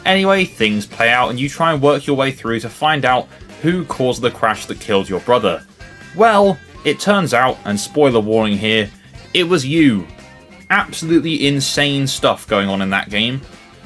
Anyway, things play out and you try and work your way through to find out who caused the crash that killed your brother. Well, it turns out, and spoiler warning here, it was you. Absolutely insane stuff going on in that game.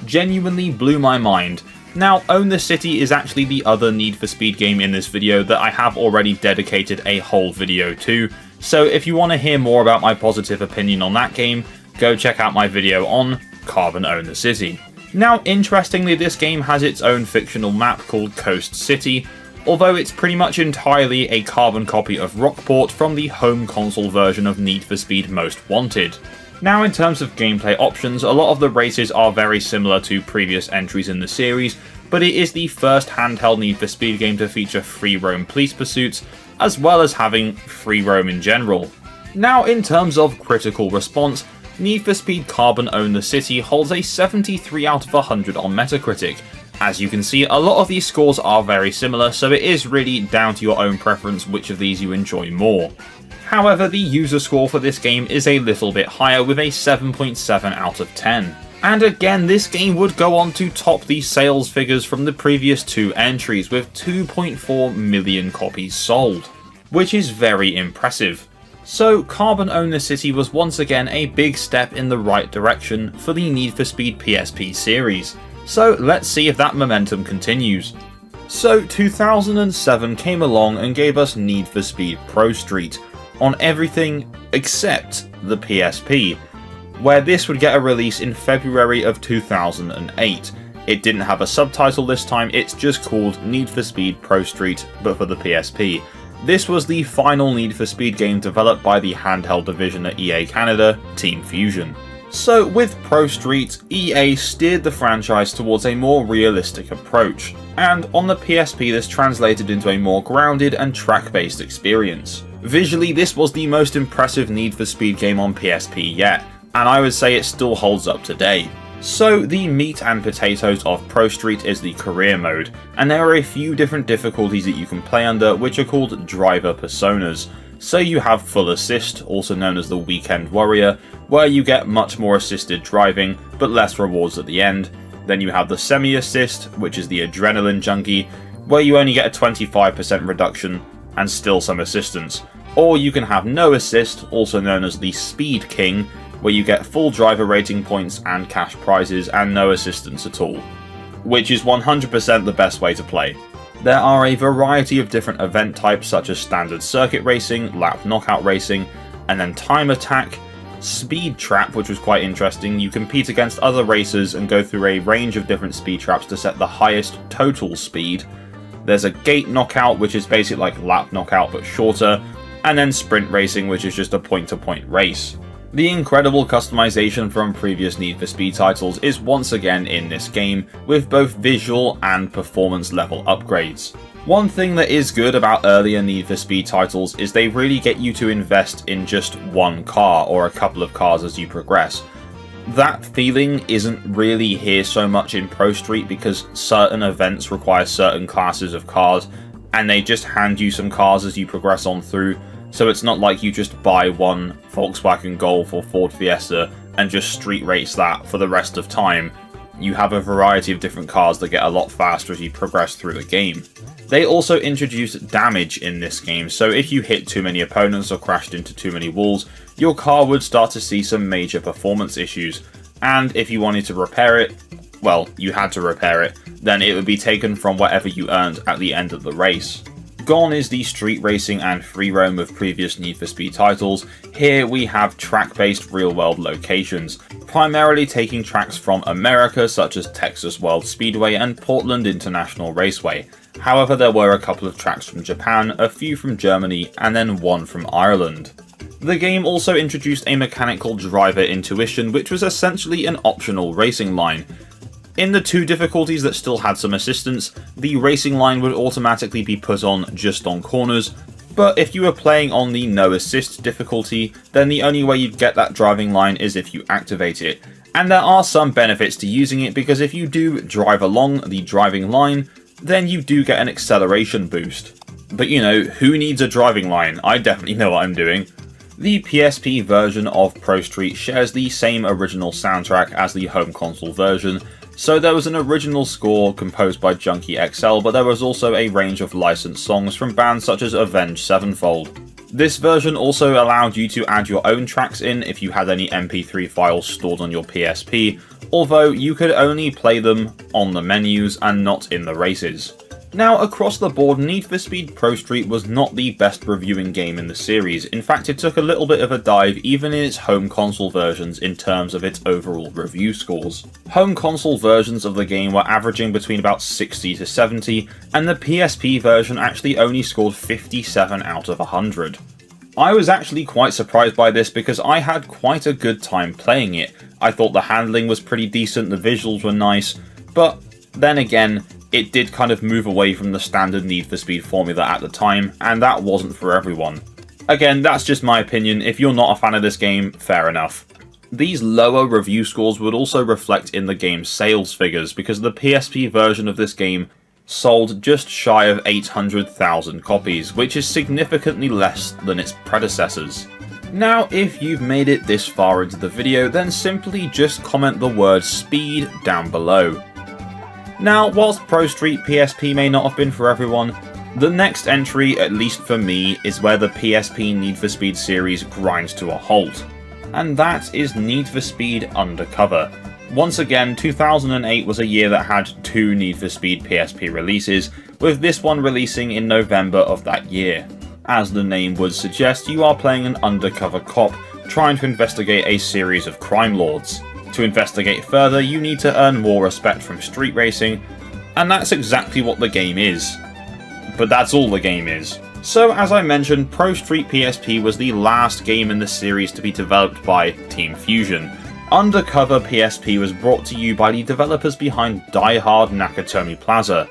Genuinely blew my mind. Now, Own the City is actually the other Need for Speed game in this video that I have already dedicated a whole video to, so if you want to hear more about my positive opinion on that game, go check out my video on Carbon Own the City. Now, interestingly, this game has its own fictional map called Coast City, although it's pretty much entirely a carbon copy of Rockport from the home console version of Need for Speed Most Wanted. Now, in terms of gameplay options, a lot of the races are very similar to previous entries in the series, but it is the first handheld Need for Speed game to feature free roam police pursuits, as well as having free roam in general. Now, in terms of critical response, Need for Speed Carbon Own the City holds a 73 out of 100 on Metacritic, As you can see, a lot of these scores are very similar, so it is really down to your own preference which of these you enjoy more. However, the user score for this game is a little bit higher with a 7.7 out of 10. And again, this game would go on to top the sales figures from the previous two entries with 2.4 million copies sold, which is very impressive. So Carbon Own the City was once again a big step in the right direction for the Need for Speed PSP series. So let's see if that momentum continues. So 2007 came along and gave us Need for Speed ProStreet on everything except the PSP, where this would get a release in February of 2008. It didn't have a subtitle this time, it's just called Need for Speed ProStreet, but for the PSP. This was the final Need for Speed game developed by the handheld division at EA Canada, Team Fusion. So with ProStreet, EA steered the franchise towards a more realistic approach, and on the PSP this translated into a more grounded and track-based experience. Visually, this was the most impressive Need for Speed game on PSP yet, and I would say it still holds up today. So the meat and potatoes of ProStreet is the career mode, and there are a few different difficulties that you can play under which are called driver personas. So you have Full Assist, also known as the Weekend Warrior, where you get much more assisted driving, but less rewards at the end. Then you have the Semi-Assist, which is the Adrenaline Junkie, where you only get a 25% reduction and still some assistance. Or you can have No Assist, also known as the Speed King, where you get full driver rating points and cash prizes and no assistance at all, which is 100% the best way to play. There are a variety of different event types such as standard circuit racing, lap knockout racing, and then time attack, speed trap, which was quite interesting. You compete against other racers and go through a range of different speed traps to set the highest total speed. There's a gate knockout, which is basically like lap knockout but shorter, and then sprint racing, which is just a point-to-point race. The incredible customization from previous Need for Speed titles is once again in this game, with both visual and performance level upgrades. One thing that is good about earlier Need for Speed titles is they really get you to invest in just one car or a couple of cars as you progress. That feeling isn't really here so much in ProStreet because certain events require certain classes of cars, and they just hand you some cars as you progress on through. So it's not like you just buy one Volkswagen Golf or Ford Fiesta and just street race that for the rest of time. You have a variety of different cars that get a lot faster as you progress through the game. They also introduced damage in this game, so if you hit too many opponents or crashed into too many walls, your car would start to see some major performance issues, and if you wanted to repair it, well, you had to repair it, then it would be taken from whatever you earned at the end of the race. Gone is the street racing and free roam of previous Need for Speed titles. Here we have track-based real-world locations, primarily taking tracks from America such as Texas World Speedway and Portland International Raceway. However, there were a couple of tracks from Japan, a few from Germany, and then one from Ireland. The game also introduced a mechanic called Driver Intuition, which was essentially an optional racing line. In the two difficulties that still had some assistance, the racing line would automatically be put on just on corners, but if you were playing on the no assist difficulty, then the only way you'd get that driving line is if you activate it. And there are some benefits to using it because if you do drive along the driving line, then you do get an acceleration boost. But you know, who needs a driving line? I definitely know what I'm doing. The PSP version of ProStreet shares the same original soundtrack as the home console version, so there was an original score composed by Junkie XL, but there was also a range of licensed songs from bands such as Avenged Sevenfold. This version also allowed you to add your own tracks in if you had any MP3 files stored on your PSP, although you could only play them on the menus and not in the races. Now, across the board, Need for Speed ProStreet was not the best reviewing game in the series. In fact, it took a little bit of a dive even in its home console versions in terms of its overall review scores. Home console versions of the game were averaging between about 60 to 70, and the PSP version actually only scored 57 out of 100. I was actually quite surprised by this because I had quite a good time playing it. I thought the handling was pretty decent, the visuals were nice, but then again, it did kind of move away from the standard Need for Speed formula at the time, and that wasn't for everyone. Again, that's just my opinion. If you're not a fan of this game, fair enough. These lower review scores would also reflect in the game's sales figures, because the PSP version of this game sold just shy of 800,000 copies, which is significantly less than its predecessors. Now, if you've made it this far into the video, then simply just comment the word speed down below. Now, whilst ProStreet PSP may not have been for everyone, the next entry, at least for me, is where the PSP Need for Speed series grinds to a halt. And that is Need for Speed Undercover. Once again, 2008 was a year that had 2 Need for Speed PSP releases, with this one releasing in November of that year. As the name would suggest, you are playing an undercover cop trying to investigate a series of crime lords. To investigate further, you need to earn more respect from street racing, and that's exactly what the game is. But that's all the game is. So, as I mentioned, ProStreet PSP was the last game in the series to be developed by Team Fusion. Undercover PSP was brought to you by the developers behind Die Hard Nakatomi Plaza,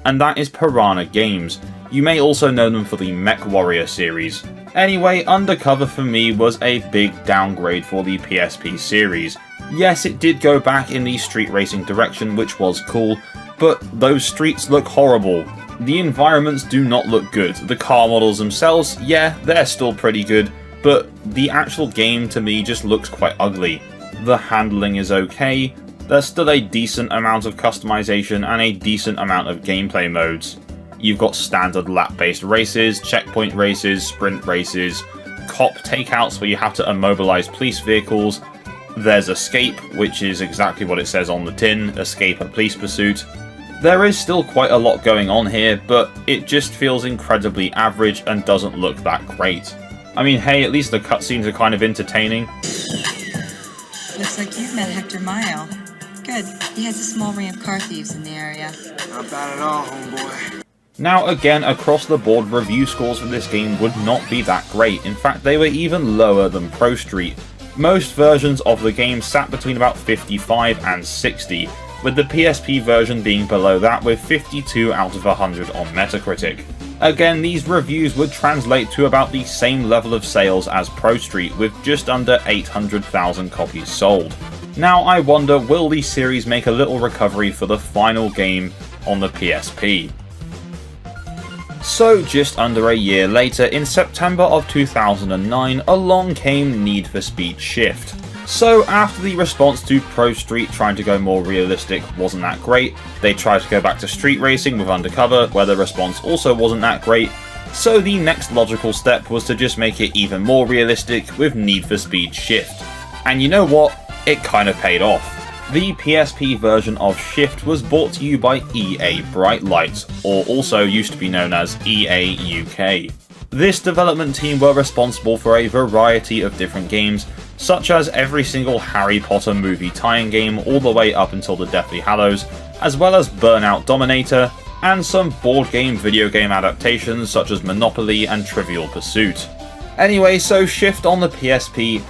and that is Piranha Games. You may also know them for the Mech Warrior series. Anyway, Undercover for me was a big downgrade for the PSP series. Yes, it did go back in the street racing direction, which was cool, but those streets look horrible. The environments do not look good. The car models themselves, yeah, they're still pretty good, but the actual game to me just looks quite ugly. The handling is okay, there's still a decent amount of customization and a decent amount of gameplay modes. You've got standard lap-based races, checkpoint races, sprint races, cop takeouts where you have to immobilize police vehicles. There's escape, which is exactly what it says on the tin, escape a police pursuit. There is still quite a lot going on here, but it just feels incredibly average and doesn't look that great. I mean, hey, at least the cutscenes are kind of entertaining. Looks like you've met Hector Mayo. Good. He has a small ring of car thieves in the area. Not bad at all, homeboy. Now again, across the board, review scores for this game would not be that great. In fact, they were even lower than ProStreet. Most versions of the game sat between about 55 and 60, with the PSP version being below that with 52 out of 100 on Metacritic. Again, these reviews would translate to about the same level of sales as ProStreet, with just under 800,000 copies sold. Now I wonder, will the series make a little recovery for the final game on the PSP? So just under a year later, in September of 2009, along came Need for Speed Shift. So after the response to ProStreet trying to go more realistic wasn't that great, they tried to go back to street racing with Undercover, where the response also wasn't that great, so the next logical step was to just make it even more realistic with Need for Speed Shift. And you know what? It kind of paid off. The PSP version of Shift was brought to you by EA Bright Light, or also used to be known as EA UK. This development team were responsible for a variety of different games, such as every single Harry Potter movie tie-in game all the way up until the Deathly Hallows, as well as Burnout Dominator, and some board game video game adaptations such as Monopoly and Trivial Pursuit. Anyway, so Shift on the PSP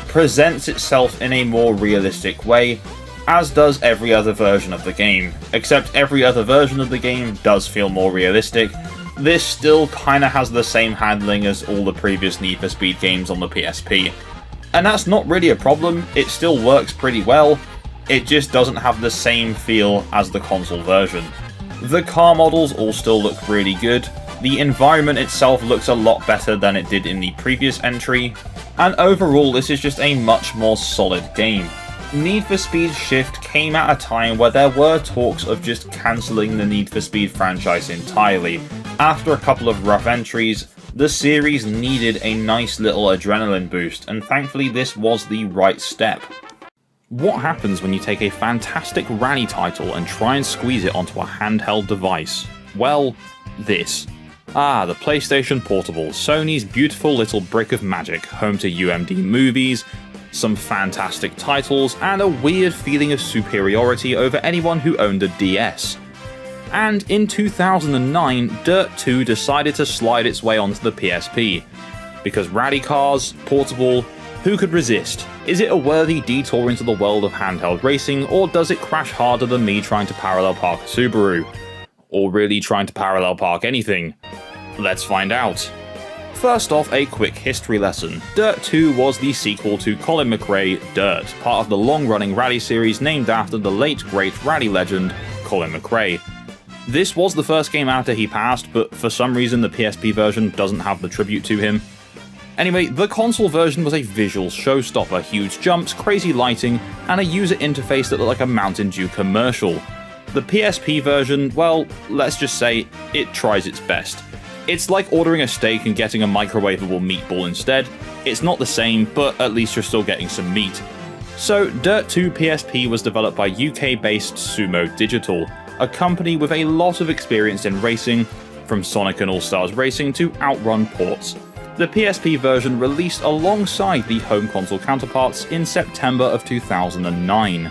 presents itself in a more realistic way, as does every other version of the game, except every other version of the game does feel more realistic. This still kinda has the same handling as all the previous Need for Speed games on the PSP. And that's not really a problem, it still works pretty well, it just doesn't have the same feel as the console version. The car models all still look really good, the environment itself looks a lot better than it did in the previous entry, and overall this is just a much more solid game. Need for Speed Shift came at a time where there were talks of just cancelling the Need for Speed franchise entirely. After a couple of rough entries, the series needed a nice little adrenaline boost, and thankfully this was the right step. What happens when you take a fantastic rally title and try and squeeze it onto a handheld device? Well, this. The PlayStation Portable, Sony's beautiful little brick of magic, home to UMD movies, some fantastic titles, and a weird feeling of superiority over anyone who owned a DS. And in 2009, Dirt 2 decided to slide its way onto the PSP. Because rally cars, portable, who could resist? Is it a worthy detour into the world of handheld racing, or does it crash harder than me trying to parallel park a Subaru? Or really trying to parallel park anything? Let's find out. First off, a quick history lesson. Dirt 2 was the sequel to Colin McRae Dirt, part of the long-running rally series named after the late great rally legend Colin McRae. This was the first game after he passed, but for some reason the PSP version doesn't have the tribute to him. Anyway, the console version was a visual showstopper, huge jumps, crazy lighting, and a user interface that looked like a Mountain Dew commercial. The PSP version, well, let's just say, it tries its best. It's like ordering a steak and getting a microwavable meatball instead. It's not the same, but at least you're still getting some meat. So, Dirt 2 PSP was developed by UK-based Sumo Digital, a company with a lot of experience in racing, from Sonic and All-Stars Racing to Outrun ports. The PSP version released alongside the home console counterparts in September of 2009.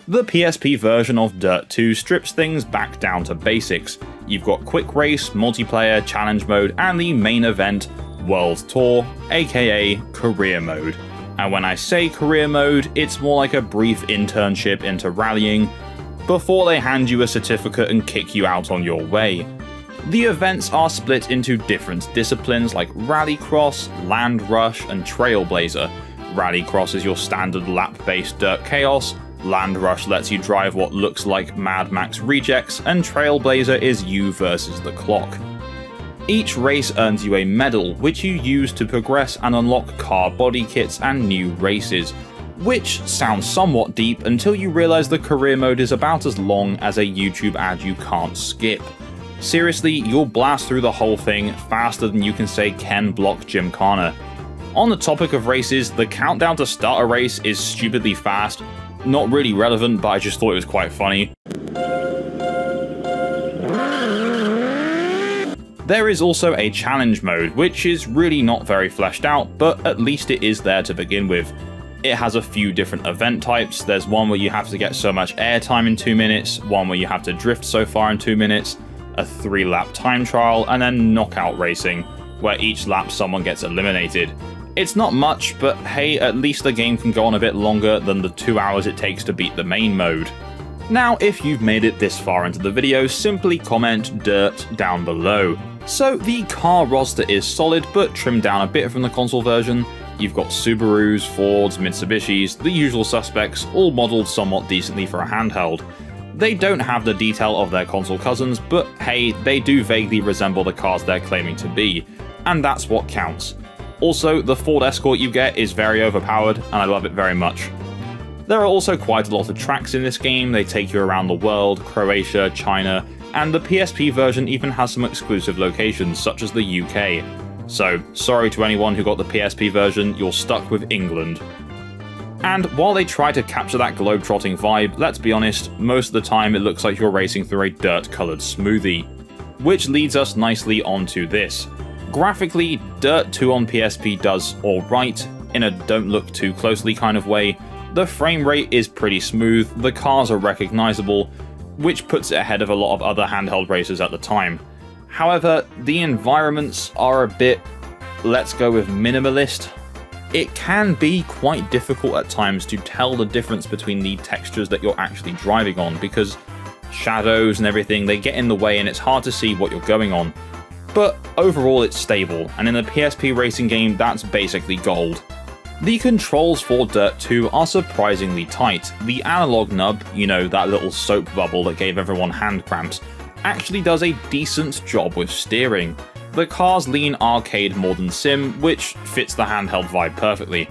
The PSP version of Dirt 2 strips things back down to basics. You've got Quick Race, Multiplayer, Challenge Mode, and the main event, World Tour, aka Career Mode. And when I say Career Mode, it's more like a brief internship into rallying, before they hand you a certificate and kick you out on your way. The events are split into different disciplines like Rallycross, Land Rush, and Trailblazer. Rallycross is your standard lap-based dirt chaos, Land Rush lets you drive what looks like Mad Max rejects, and Trailblazer is you versus the clock. Each race earns you a medal, which you use to progress and unlock car body kits and new races, which sounds somewhat deep until you realise the career mode is about as long as a YouTube ad you can't skip. Seriously, you'll blast through the whole thing faster than you can say Ken Block Gymkhana. On the topic of races, the countdown to start a race is stupidly fast. Not really relevant, but I just thought it was quite funny. There is also a challenge mode, which is really not very fleshed out, but at least it is there to begin with. It has a few different event types. There's one where you have to get so much airtime in 2 minutes, one where you have to drift so far in 2 minutes, a 3-lap time trial, and then knockout racing, where each lap someone gets eliminated. It's not much, but hey, at least the game can go on a bit longer than the 2 hours it takes to beat the main mode. Now, if you've made it this far into the video, simply comment Dirt down below. So the car roster is solid, but trimmed down a bit from the console version. You've got Subarus, Fords, Mitsubishis, the usual suspects, all modelled somewhat decently for a handheld. They don't have the detail of their console cousins, but hey, they do vaguely resemble the cars they're claiming to be, and that's what counts. Also, the Ford Escort you get is very overpowered, and I love it very much. There are also quite a lot of tracks in this game. They take you around the world, Croatia, China, and the PSP version even has some exclusive locations, such as the UK. So, sorry to anyone who got the PSP version, you're stuck with England. And while they try to capture that globe-trotting vibe, let's be honest, most of the time it looks like you're racing through a dirt-coloured smoothie. Which leads us nicely onto this. Graphically, Dirt 2 on PSP does alright, in a don't look too closely kind of way. The frame rate is pretty smooth, the cars are recognisable, which puts it ahead of a lot of other handheld racers at the time. However, the environments are a bit, let's go with minimalist. It can be quite difficult at times to tell the difference between the textures that you're actually driving on, because shadows and everything, they get in the way and it's hard to see what you're going on. But overall it's stable, and in a PSP racing game that's basically gold. The controls for Dirt 2 are surprisingly tight. The analog nub, you know, that little soap bubble that gave everyone hand cramps, actually does a decent job with steering. The cars lean arcade more than sim, which fits the handheld vibe perfectly.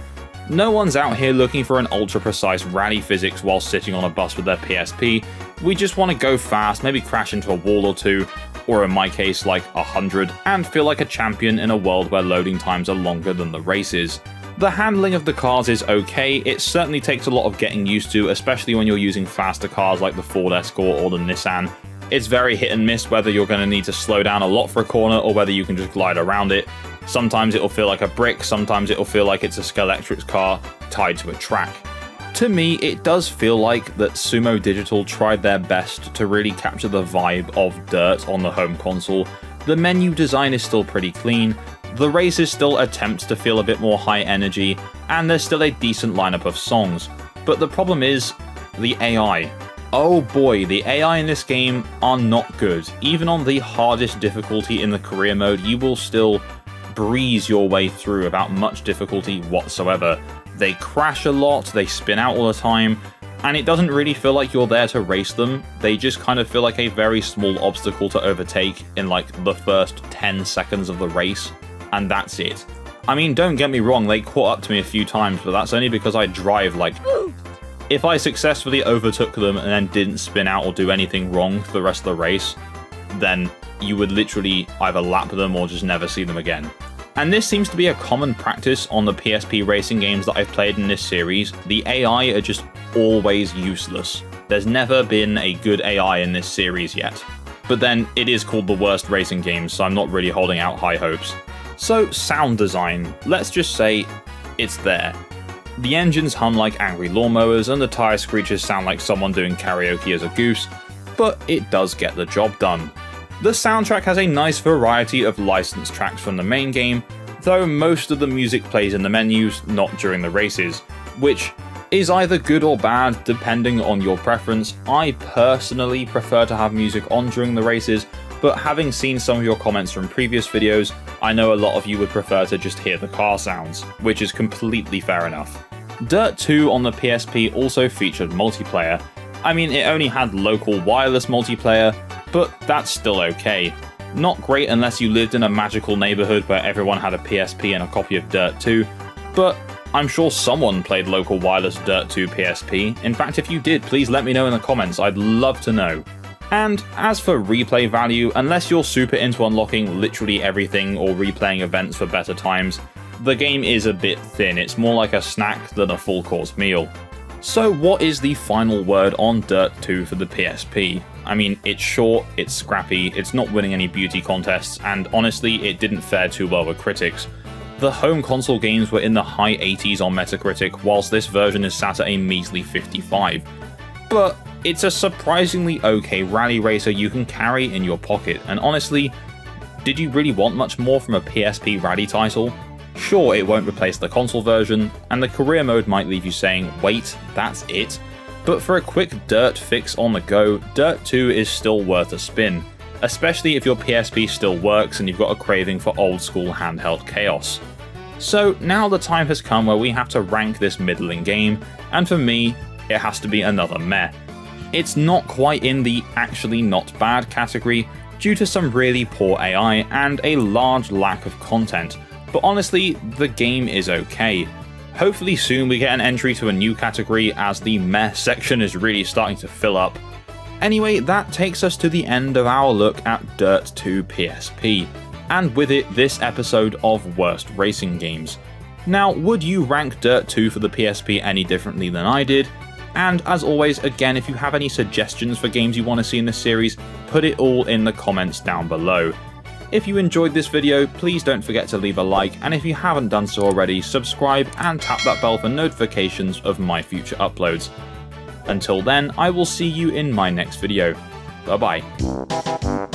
No one's out here looking for an ultra-precise rally physics while sitting on a bus with their PSP. We just want to go fast, maybe crash into a wall or two, or in my case like 100, and feel like a champion in a world where loading times are longer than the races. The handling of the cars is okay, it certainly takes a lot of getting used to, especially when you're using faster cars like the Ford Escort or the Nissan. It's very hit and miss whether you're going to need to slow down a lot for a corner or whether you can just glide around it. Sometimes it'll feel like a brick, sometimes it'll feel like it's a Scalextric car tied to a track. To me, it does feel like that Sumo Digital tried their best to really capture the vibe of Dirt on the home console. The menu design is still pretty clean, the races still attempt to feel a bit more high energy, and there's still a decent lineup of songs. But the problem is the AI. Oh boy, the AI in this game are not good. Even on the hardest difficulty in the career mode, you will still breeze your way through without much difficulty whatsoever. They crash a lot, they spin out all the time, and it doesn't really feel like you're there to race them. They just kind of feel like a very small obstacle to overtake in like the first 10 seconds of the race, and that's it. I mean, don't get me wrong, they caught up to me a few times, but that's only because I drive like... If I successfully overtook them and then didn't spin out or do anything wrong for the rest of the race, then you would literally either lap them or just never see them again. And this seems to be a common practice on the PSP racing games that I've played in this series. The AI are just always useless. There's never been a good AI in this series yet. But then, it is called the worst racing game, so I'm not really holding out high hopes. So, sound design. Let's just say, it's there. The engines hum like angry lawnmowers, and the tyre screeches sound like someone doing karaoke as a goose, but it does get the job done. The soundtrack has a nice variety of licensed tracks from the main game, though most of the music plays in the menus, not during the races, which is either good or bad depending on your preference. I personally prefer to have music on during the races, but having seen some of your comments from previous videos, I know a lot of you would prefer to just hear the car sounds, which is completely fair enough. Dirt 2 on the PSP also featured multiplayer. I mean, it only had local wireless multiplayer, but that's still okay. Not great unless you lived in a magical neighborhood where everyone had a PSP and a copy of Dirt 2, but I'm sure someone played local wireless Dirt 2 PSP. In fact, if you did, please let me know in the comments, I'd love to know. And as for replay value, unless you're super into unlocking literally everything or replaying events for better times, the game is a bit thin. It's more like a snack than a full course meal. So what is the final word on Dirt 2 for the PSP? I mean, it's short, it's scrappy, it's not winning any beauty contests, and honestly, it didn't fare too well with critics. The home console games were in the high 80s on Metacritic, whilst this version is sat at a measly 55. But it's a surprisingly okay rally racer you can carry in your pocket, and honestly, did you really want much more from a PSP rally title? Sure, it won't replace the console version, and the career mode might leave you saying, wait, that's it? But for a quick dirt fix on the go, Dirt 2 is still worth a spin, especially if your PSP still works and you've got a craving for old school handheld chaos. So now the time has come where we have to rank this middling game, and for me, it has to be another meh. It's not quite in the actually not bad category due to some really poor AI and a large lack of content, but honestly, the game is okay. Hopefully soon we get an entry to a new category as the meh section is really starting to fill up. Anyway, that takes us to the end of our look at Dirt 2 PSP, and with it this episode of Worst Racing Games. Now, would you rank Dirt 2 for the PSP any differently than I did? And as always, again, if you have any suggestions for games you want to see in this series, put it all in the comments down below. If you enjoyed this video, please don't forget to leave a like, and if you haven't done so already, subscribe and tap that bell for notifications of my future uploads. Until then, I will see you in my next video. Bye bye.